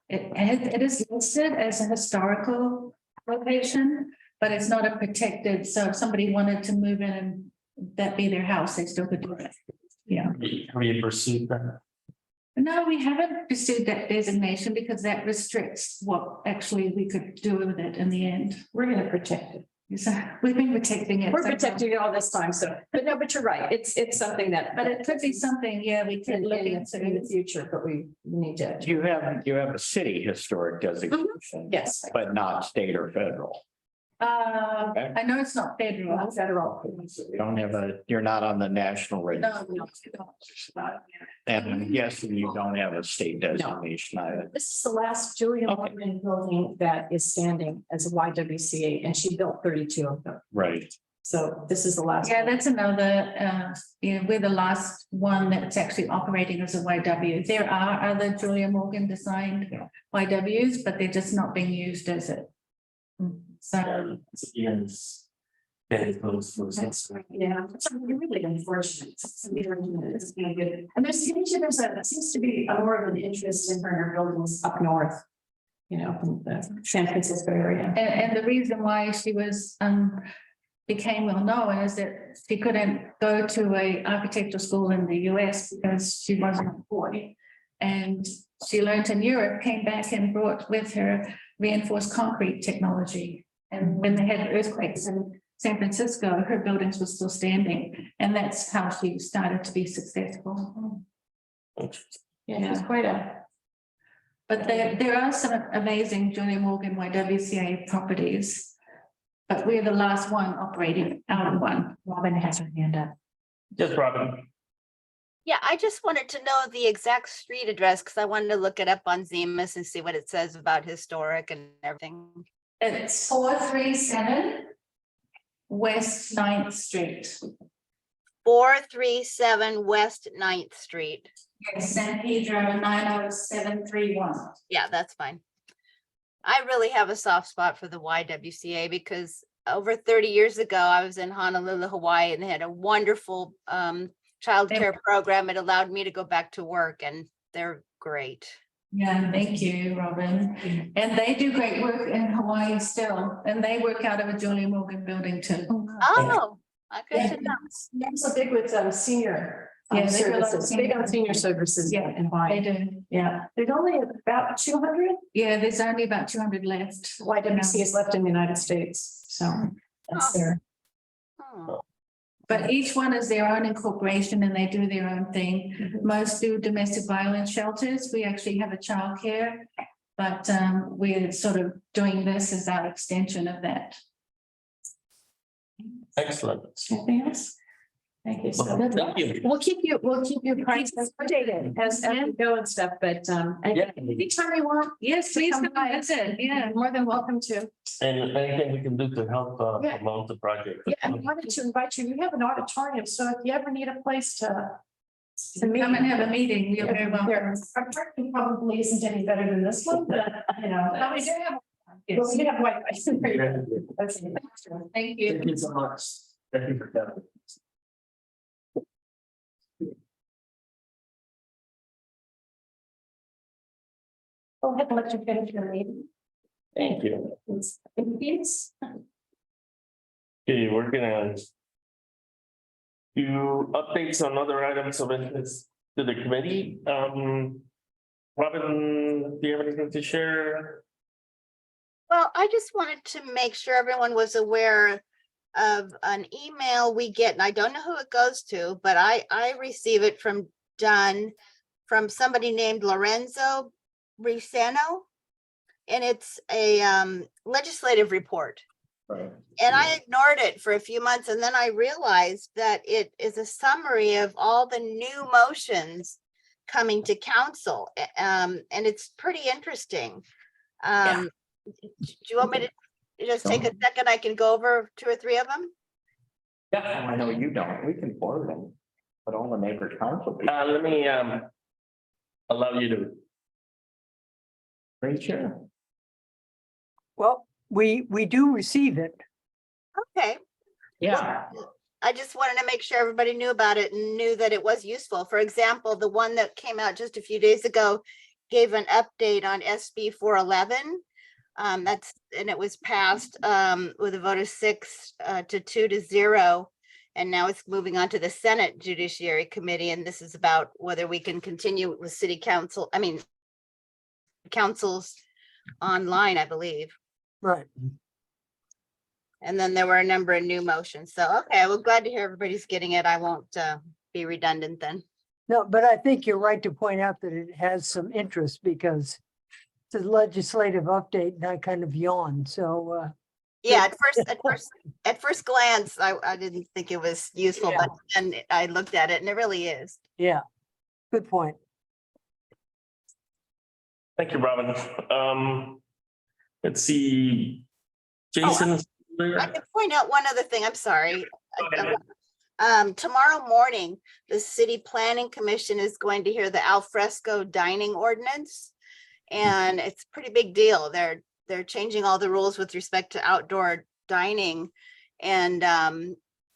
It is listed as a historical location, but it's not a protected, so if somebody wanted to move in and that be their house, they still could do it. Yeah. Have you pursued that? No, we haven't pursued that designation because that restricts what actually we could do with it in the end. We're gonna protect it. So we've been protecting it. We're protecting it all this time, so, but no, but you're right. It's something that. But it could be something, yeah, we could look into. In the future, but we need to. You have a city historic designation. Yes. But not state or federal. I know it's not federal. Not federal. You don't have you're not on the national register. No, And I'm guessing you don't have a state designation either. This is the last Julia Morgan building that is standing as a YWCA, and she built 32 of them. Right. So this is the last. Yeah, one. that's another, we're the last one that's actually operating as a YW. There are other Julia Morgan designed YWs, but they're just not being used as it. So. Yes. Very close. Yeah, it's really unfortunate. It's been good. And there seems to be a more of an interest in her buildings up north. You know, from the San Francisco area. And the reason why she was, became well known is that she couldn't go to a architectural school in the US because she wasn't a boy. And she learned in Europe, came back and brought with her reinforced concrete technology. And when they had earthquakes in San Francisco, her buildings were still standing. And that's how she started to be successful. Yeah, it's quite a. But there are some amazing Julia Morgan YWCA properties. But we're the last one operating out of one. Robin has her hand up. Just Robin. Yeah, I just wanted to know the exact street address because I wanted to look it up on Zemus and see what it says about historic and everything. It's 437 West 9th Street. 437 West 9th Street. Yes, San Pedro 90731. Yeah, that's fine. I really have a soft spot for the YWCA because over 30 years ago, I was in Honolulu, Hawaii, and they had a wonderful childcare program. It allowed me to go back to work, and they're great. Yeah, thank you, Robin. And they do great work in Hawaii still, and they work out of a Julia Morgan building too. Oh, I could know. They're so big with senior. Yeah, they do a lot of services, big on senior services. Yeah, in Hawaii. They do. Yeah, there's only about 200 Yeah, there's only about 200 left. YWCA's left in the United States, so that's their. Oh. But each one is their own incorporation and they do their own thing. Most do domestic violence shelters. We actually have a childcare, but we're sort of doing this as our extension of that. Excellent. Anything else? Thank you. So Well, thank you. we'll keep you updated as we go and stuff, but Yeah. anytime you want. Yes, please come by. That's it. Yeah. You're more than welcome to. And anything we can do to help Yeah. promote the project. Yeah, I wanted to invite you. We have an auditorium, so if you ever need a place to meet. Come and have a meeting. You're very welcome. Our parking probably isn't any better than this one, but you know. But we do have. Well, we do have Wi-Fi. Thank you. Thank you so much. Thank you for coming. Go ahead and let you finish your meeting. Thank you. Yes. Okay, we're gonna do updates on other items of interest to the committee. Robin, do you have anything to share? Well, I just wanted to make sure everyone was aware of an email we get, and I don't know who it goes to, but I receive it from from somebody named Lorenzo Briseno. And it's a legislative report. Right. And I ignored it for a few months, and then I realized that it is a summary of all the new motions coming to council. And it's pretty interesting. Do you want me to just take a second? I can go over 2 or 3 of them. Yeah, I know you don't. We can forward them, but all the neighbor council. Let me allow you to. Great, chair. Well, we do receive it. Okay. Yeah. I just wanted to make sure everybody knew about it and knew that it was useful. For example, the one that came out just a few days ago gave an update on SB 411. And it was passed with a vote of 6 to 2 to 0. And now it's moving on to the Senate Judiciary Committee. And this is about whether we can continue with city council, councils online, I believe. Right. And then there were a number of new motions. So, okay, well, glad to hear everybody's getting it. I won't be redundant then. No, but I think you're right to point out that it has some interest because it's a legislative update and I kind of yawn. So, Yeah, at first glance, I didn't think it was useful, but then I looked at it and it really is. yeah, good point. Thank you, Robin. Let's see. Jason. I can point out one other thing. I'm sorry. Tomorrow morning, the City Planning Commission is going to hear the al fresco dining ordinance. And it's a pretty big deal. They're changing all the rules with respect to outdoor dining. And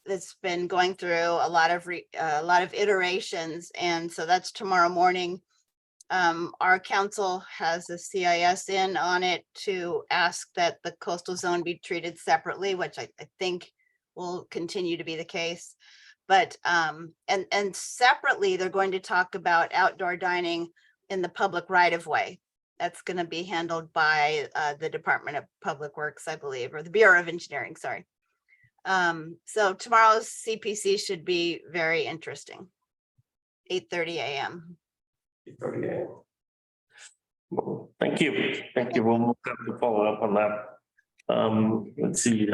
it's been going through a lot of iterations. And so that's tomorrow morning. Our council has a CIS in on it to ask that the coastal zone be treated separately, which I think will continue to be the case. But and separately, they're going to talk about outdoor dining in the public right of way. That's going to be handled by the Department of Public Works, I believe, or the Bureau of Engineering, sorry. So tomorrow's CPC should be very interesting. 8:30 a.m. Well, thank you. Thank you. We'll have to follow up on that. Let's see.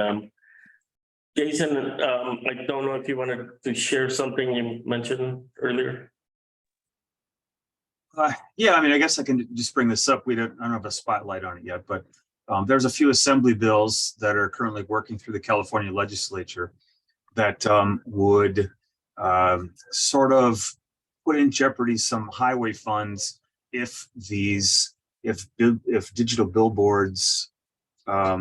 Jason, I don't know if you wanted to share something you mentioned earlier. Yeah, I mean, I guess I can just bring this up. I don't have a spotlight on it yet, but there's a few assembly bills that are currently working through the California legislature that would sort of put in jeopardy some highway funds if digital billboards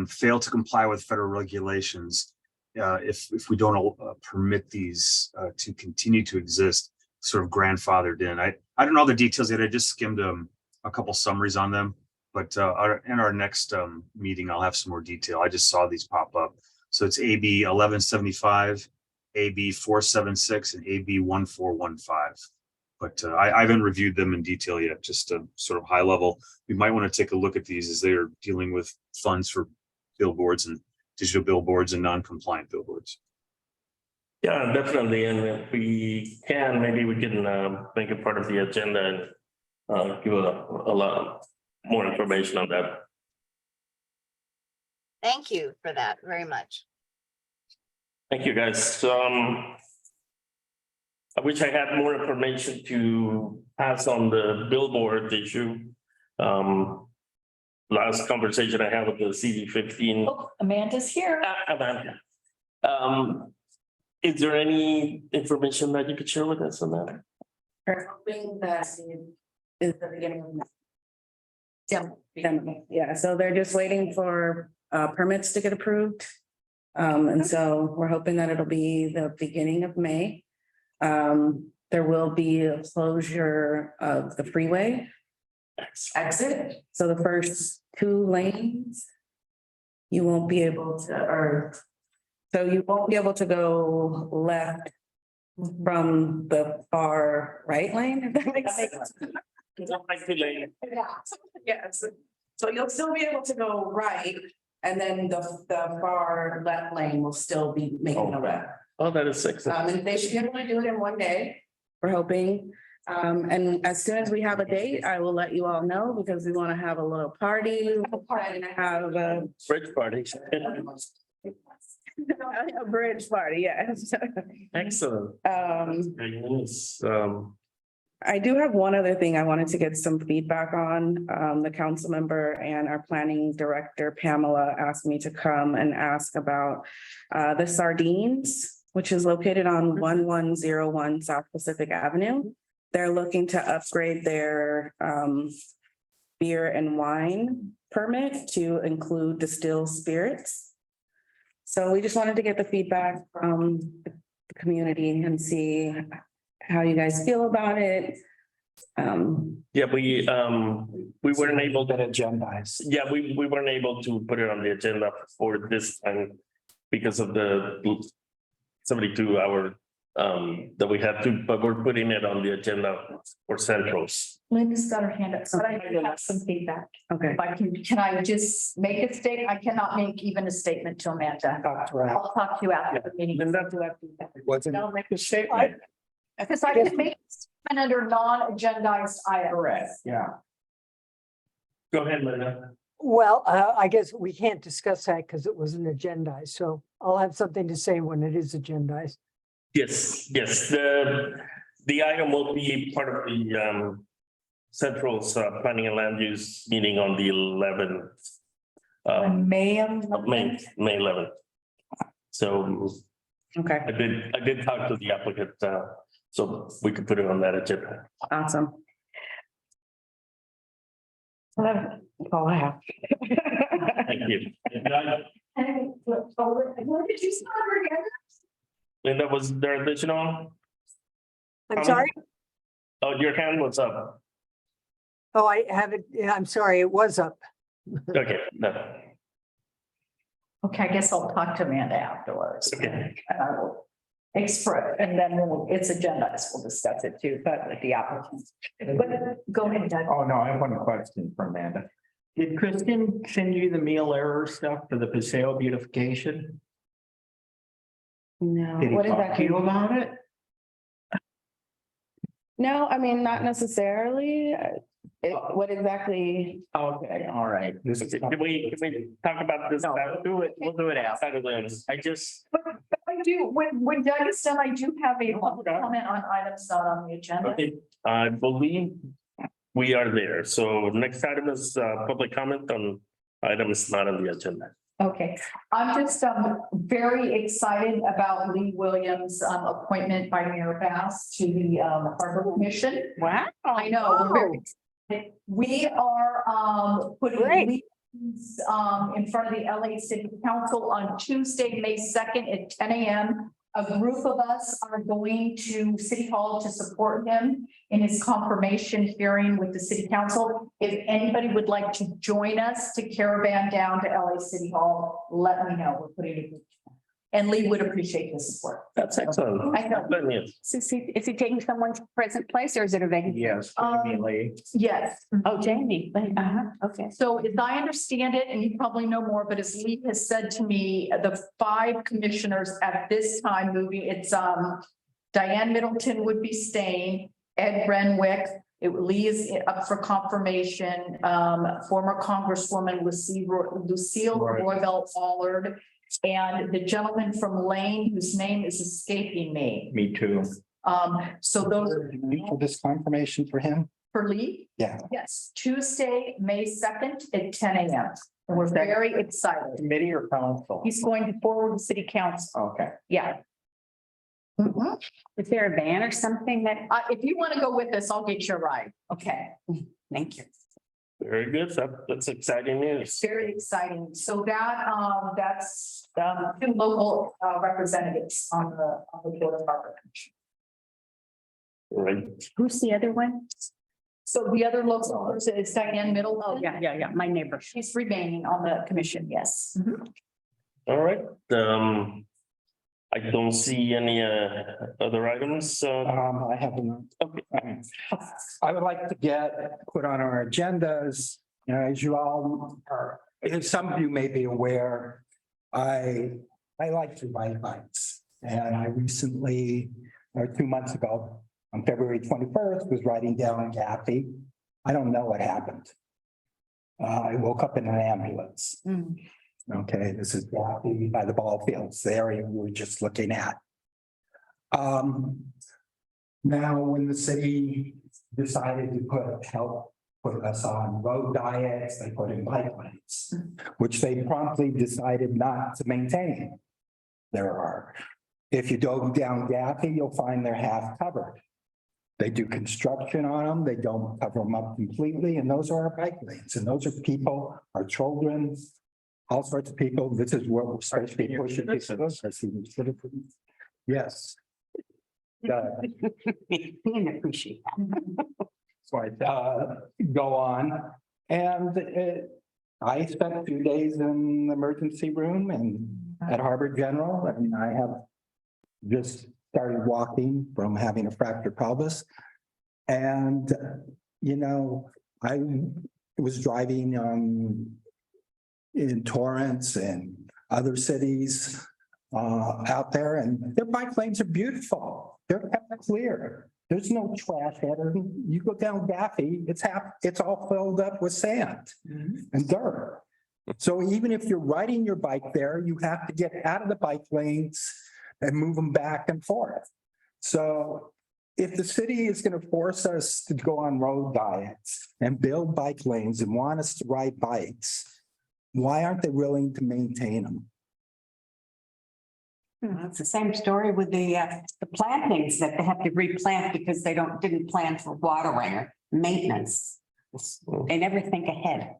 fail to comply with federal regulations. If we don't permit these to continue to exist, sort of grandfathered in. I don't know the details yet. I just skimmed a couple summaries on them, but in our next meeting, I'll have some more detail. I just saw these pop up. So it's AB 1175, AB 476, and AB 1415. But I haven't reviewed them in detail yet, just a sort of high level. We might want to take a look at these as they are dealing with funds for billboards and digital billboards and non-compliant billboards. Yeah, definitely. And if we can, maybe we can make it part of the agenda and give a lot more information on that. Thank you for that very much. Thank you, guys. I wish I had more information to pass on the billboard issue. Last conversation I had with the CD15. Oh, Amanda's here. Amanda. Is there any information that you could share with us on that? We're hoping that is the beginning of yeah, so they're just waiting for permits to get approved. And so we're hoping that it'll be the beginning of May. There will be a closure of the freeway exit. So the first 2 lanes, you won't be able to, so you won't be able to go left from the far right lane, if that makes sense. Yes, so you'll still be able to go right, and then the far left lane will still be making a left. Oh, that is sexy. And they should be able to do it in one day, we're hoping. And as soon as we have a date, I will let you all know, because we want to have a little party. And have a Bridge party. a bridge party, yes. Excellent. Very nice. I do have one other thing I wanted to get some feedback on. The council member and our planning director, Pamela, asked me to come and ask about the Sardines, which is located on 1101 South Pacific Avenue. They're looking to upgrade their beer and wine permit to include distilled spirits. So we just wanted to get the feedback from the community and see how you guys feel about it. Yeah, we weren't able to, Agendized. yeah, we weren't able to put it on the agenda for this time because of the 72-hour that we had to, but we're putting it on the agenda for centrals. Linda's got her hand up, so I do have some feedback. Okay. If I can I just make a statement? I cannot make even a statement to Amanda. Dr. Al. I'll talk to you after the meeting. Linda? Wasn't. I'll make a statement. Because I can make a statement under non-agendized items. Correct, yeah. Go ahead, Linda. Well, I guess we can't discuss that because it wasn't agendized, so I'll have something to say when it is agendized. Yes, the item will be part of the Central's planning and land use meeting on the 11th. On May Of May 11th. So Okay, I did talk to the applicant, so we could put it on that agenda. awesome. That's all I have. Thank you. And what did you start again? Linda, was there additional? I'm sorry? Oh, your hand was up. Oh, I have it. Yeah, I'm sorry, it was up. Okay, no, Okay, I guess I'll talk to Amanda afterwards. okay. And I will express, and then it's agendized, we'll discuss it too, but with the applicants. But go ahead, Doug. Oh, no, I have one question for Amanda. Did Kristen send you the meal error stuff for the Paseo beautification? No, Did he what is talk that? to you about it? No, I mean, not necessarily. What exactly? Okay, all right. This is. Can we talk about this? No, we'll do it after. Saturday. I just, But I do, when Doug is done, I do have a public comment on items not on the agenda. okay, I believe we are there. So next item is public comment on items not on the agenda. Okay, I'm just very excited about Lee Williams' appointment by Mayor Bass to the Harbor Commission. Wow. I know, we're very excited. We are putting Great. Lee in front of the LA City Council on Tuesday, May 2nd at 10 a.m. A group of us are going to City Hall to support him in his confirmation hearing with the City Council. If anybody would like to join us to caravan down to LA City Hall, let me know. We're putting a group. And Lee would appreciate the support. That's excellent. I know. Good news. Is he taking someone's present place or is it a vacant? Yes, Jamie Lee. Yes. Oh, Jamie, okay. So as I understand it, and you probably know more, but as Lee has said to me, the 5 commissioners at this time moving, it's Diane Middleton would be staying, Ed Renwick, Lee is up for confirmation, former Congresswoman Lucille Roybal Allard, and the gentleman from Lane, whose name is escaping me. Me too. So those For this confirmation for him? for Lee. Yeah. Yes, Tuesday, May 2nd at 10 a.m. And we're very excited. Committee or council? He's going to forward the city council. Okay. Yeah. Mhm. Is there a ban or something that? If you want to go with us, I'll get you a ride. Okay. Thank you. Very good. That's exciting news. Very exciting. So that's 2 local representatives on the Board of Harbor Commission. Right. Who's the other one? So the other local is Diane Middleton. Oh, yeah, my neighbor. She's remaining on the commission, yes. All right. I don't see any other items. I have one. Okay. I would like to get put on our agendas, you know, as you all are, as some of you may be aware, I like to ride bikes. And I recently, or 2 months ago, on February 21st, was riding down Gaffey. I don't know what happened. I woke up in an ambulance. Okay, this is Gaffey by the ball fields, the area we were just looking at. Now, when the city decided to put us on road diets, they put in bike lanes, which they promptly decided not to maintain. If you go down Gaffey, you'll find they're half covered. They do construction on them. They don't cover them up completely. And those are our bike lanes. And those are people, our children, all sorts of people. This is what we're supposed to be pushing. Yes. Appreciate that. So I go on and I spent 2 days in the emergency room and at Harvard General, and I have just started walking from having a fractured pelvis. And, you know, I was driving in Torrance and other cities out there, and their bike lanes are beautiful. They're kept clear. There's no trash header. You go down Gaffey, it's all filled up with sand and dirt. So even if you're riding your bike there, you have to get out of the bike lanes and move them back and forth. So if the city is going to force us to go on road diets and build bike lanes and want us to ride bikes, why aren't they willing to maintain them? It's the same story with the plantings that they have to replant because they didn't plan for watering or maintenance. They never think ahead.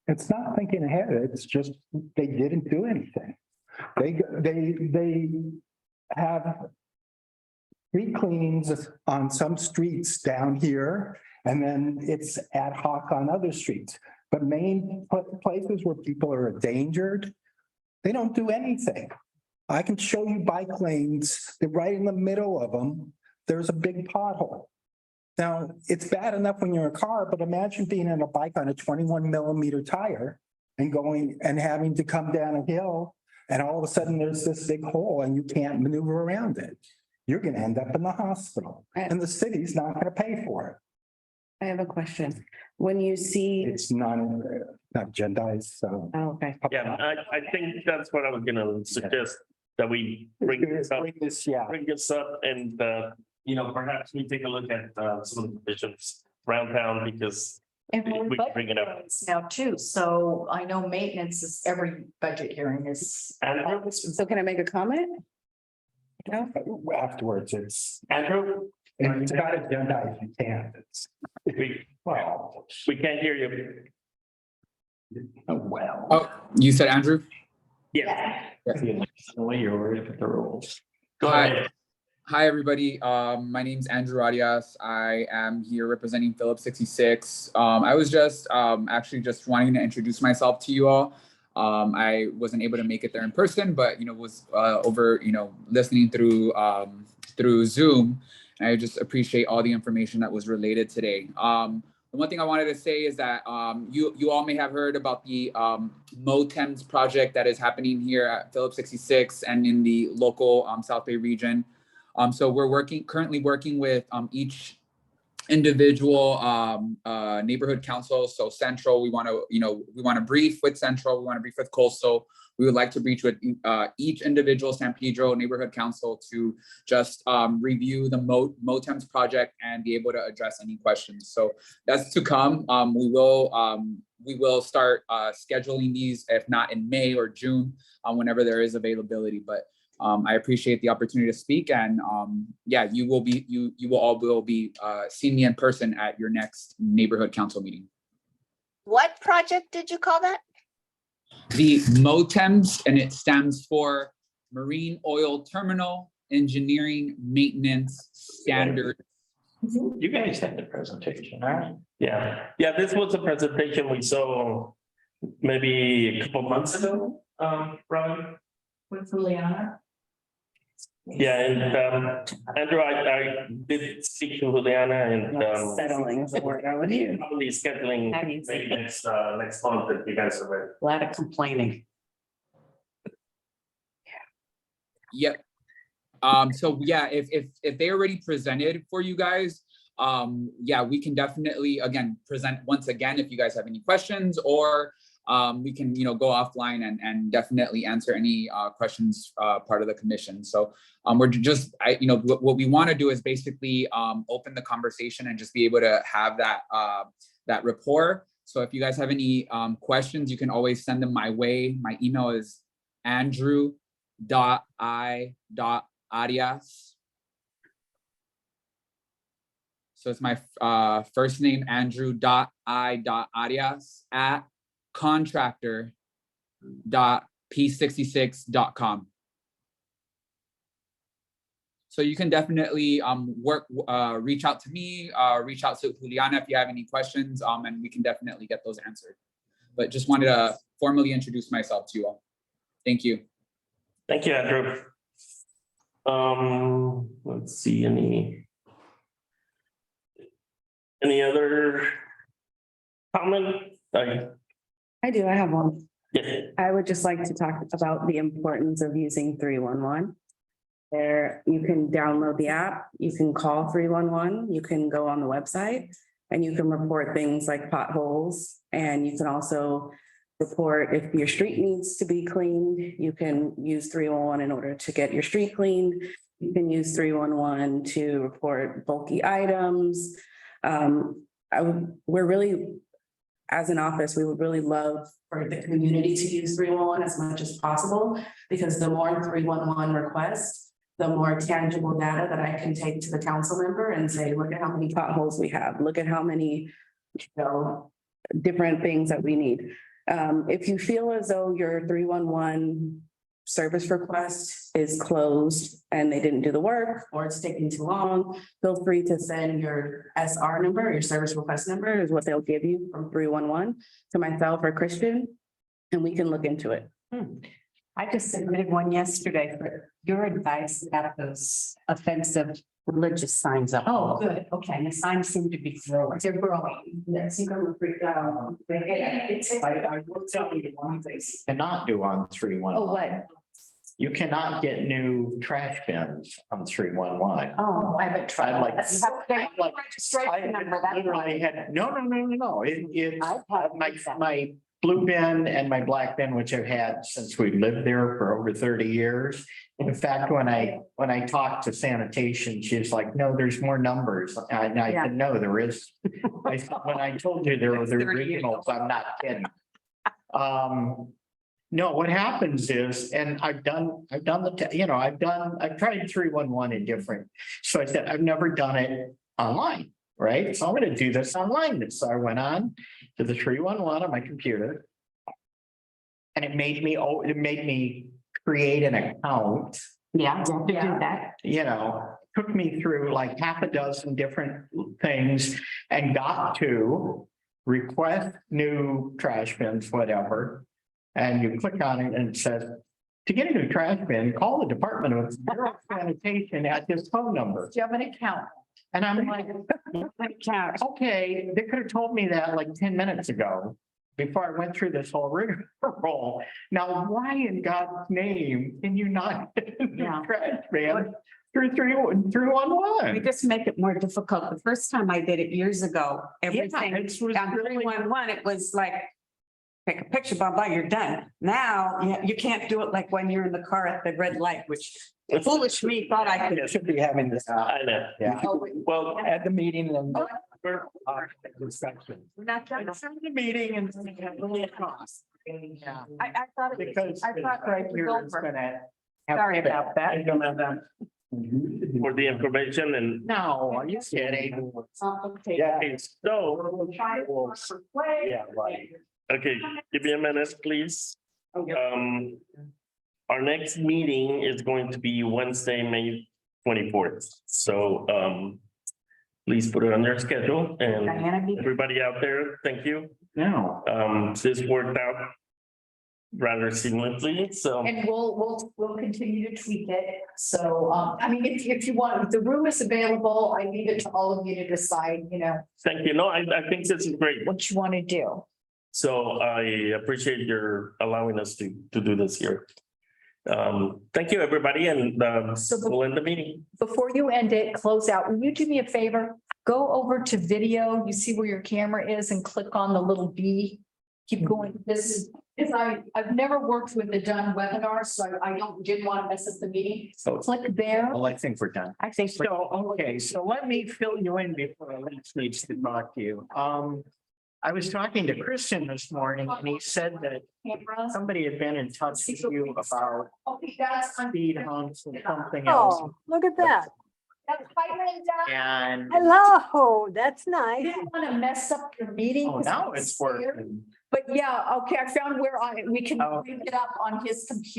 It's not thinking ahead. It's just they didn't do anything. They have street cleanings on some streets down here, and then it's ad hoc on other streets. But main places where people are endangered, they don't do anything. I can show you bike lanes that right in the middle of them, there's a big pothole. Now, it's bad enough when you're in a car, but imagine being on a bike on a 21mm tire and going and having to come down a hill, and all of a sudden there's this big hole and you can't maneuver around it. You're going to end up in the hospital, and the city's not going to pay for it. I have a question. When you see, It's not agendized, so. oh, okay. Yeah, I think that's what I was gonna suggest, that we bring this up, and, you know, perhaps we take a look at, some of the positions around town, because And we can bring it up. now too, so I know maintenance is every budget hearing is. Andrew, So can I make a comment? No? Afterwards, it's Andrew, got agendized, you can't. we can't hear you. Well. Oh, you said Andrew? Yeah. You're worried about the rules. Go Hi. ahead. Hi, everybody. My name's Andrew Arias. I am here representing Phillips 66. I was just actually just wanting to introduce myself to you all. I wasn't able to make it there in person, but was over listening through through Zoom. And I just appreciate all the information that was related today. The one thing I wanted to say is that you all may have heard about the MOTEMS project that is happening here at Phillips 66 and in the local South Bay region. So we're currently working with each individual neighborhood council. So Central, we want to brief with Central, we want to brief with Coastal. We would like to brief with each individual San Pedro neighborhood council to just review the MOTEMS project and be able to address any questions. So that's to come. We will start scheduling these, if not in May or June, whenever there is availability. But I appreciate the opportunity to speak, and yeah, you will all be seeing me in person at your next neighborhood council meeting. What project did you call that? The MOTEMS, and it stands for Marine Oil Terminal Engineering Maintenance Standard. You guys had the presentation, right? Yeah, this was a presentation we saw maybe a couple months ago, Robin. With Juliana. Yeah, and Andrew, I did speak to Juliana, and Settling is the word I would use. probably scheduling maybe next month if you guys are ready. A lot of complaining. Yep. So yeah, if they already presented for you guys, yeah, we can definitely again present once again if you guys have any questions, or we can go offline and definitely answer any questions part of the commission. So we're just what we want to do is basically open the conversation and just be able to have that rapport. So if you guys have any questions, you can always send them my way. My email is andrew.i.arias So it's my first name, andrew.i.arias@contractor.p66.com. So you can definitely reach out to me, reach out to Juliana if you have any questions, and we can definitely get those answered. But just wanted to formally introduce myself to you all. Thank you. Thank you, Andrew. Let's see, any other comment? I do, I have one. Yeah. I would just like to talk about the importance of using 311. There, you can download the app, you can call 311, you can go on the website, and you can report things like potholes, and you can also report if your street needs to be cleaned. You can use 311 in order to get your street cleaned. You can use 311 to report bulky items. We're really, as an office, we would really love for the community to use 311 as much as possible, because the more 311 requests, the more tangible data that I can take to the council member and say, look at how many potholes we have, look at how many, different things that we need. If you feel as though your 311 service request is closed and they didn't do the work, or it's taking too long, feel free to send your SR number, your service request number is what they'll give you from 311 to myself or Christian, and we can look into it. I just submitted one yesterday for your advice about those offensive religious signs up. Oh, good. Okay. And the signs seem to be growing. They're growing. Yes, you can freak out. I will tell you one thing you cannot do on 311. Oh, what? You cannot get new trash bins on 311. Oh, I haven't tried. I'm like, You have to get like, registration number. That's literally right. had, no. It's I've had my blue bin and my black bin, which I've had since we lived there for over 30 years. In fact, when I talked to sanitation, she's like, no, there's more numbers. And I said, no, there is. When I told you there were the originals, I'm not kidding. No, what happens is, and I've tried 311 in different. So I said, I've never done it online, right? So I'm going to do this online. So I went on to the 311 on my computer. And it made me create an account. Yeah, you have to do that. Took me through like half a dozen different things and got to request new trash bins, whatever. And you click on it and it says, to get a new trash bin, call the Department of Sanitation at this phone number. Do you have an account? And I'm like, okay, they could have told me that like 10 minutes ago before I went through this whole rigmarole. Now, why in God's name can you not get a new trash bin through 311? We just make it more difficult. The first time I did it years ago, everything on 311, it was like, take a picture, blah, blah, you're done. Now, you can't do it like when you're in the car at the red light, which foolish me thought I could. Should be having this. I know. Yeah. Well, At the meeting and. We're not done. The meeting and. I thought it was, Because. I thought right it was here it's over. gonna. Sorry about that. for the information and. No, are you kidding? Yeah, so, Yeah, right. okay, give me a minute, please. Our next meeting is going to be Wednesday, May 24th. So, please put it on your schedule and everybody out there, thank you. No. This worked out rather seamlessly, so. And we'll continue to tweak it. So, I mean, if you want, if the room is available, I leave it to all of you to decide, Thank you. No, I think this is great. what you want to do. So I appreciate your allowing us to do this here. Thank you, everybody, and we'll end the meeting. Before you end it, close out, will you do me a favor? Go over to video, you see where your camera is and click on the little B. Keep going. This is, I've never worked with the done webinar, so I didn't want to mess up the meeting. So click there. Well, I think we're done. I think so. So, okay, so let me fill you in before Alex needs to talk to you. I was talking to Christian this morning and he said that somebody had been in touch with you about Okay, that's. speed humps and something else. Oh, look at that. Hi, Linda. And, Hello, that's nice. Didn't want to mess up your meeting. oh, 'cause now I'm it's scared. working. But yeah, okay, I found where we can Oh. link it up on his computer.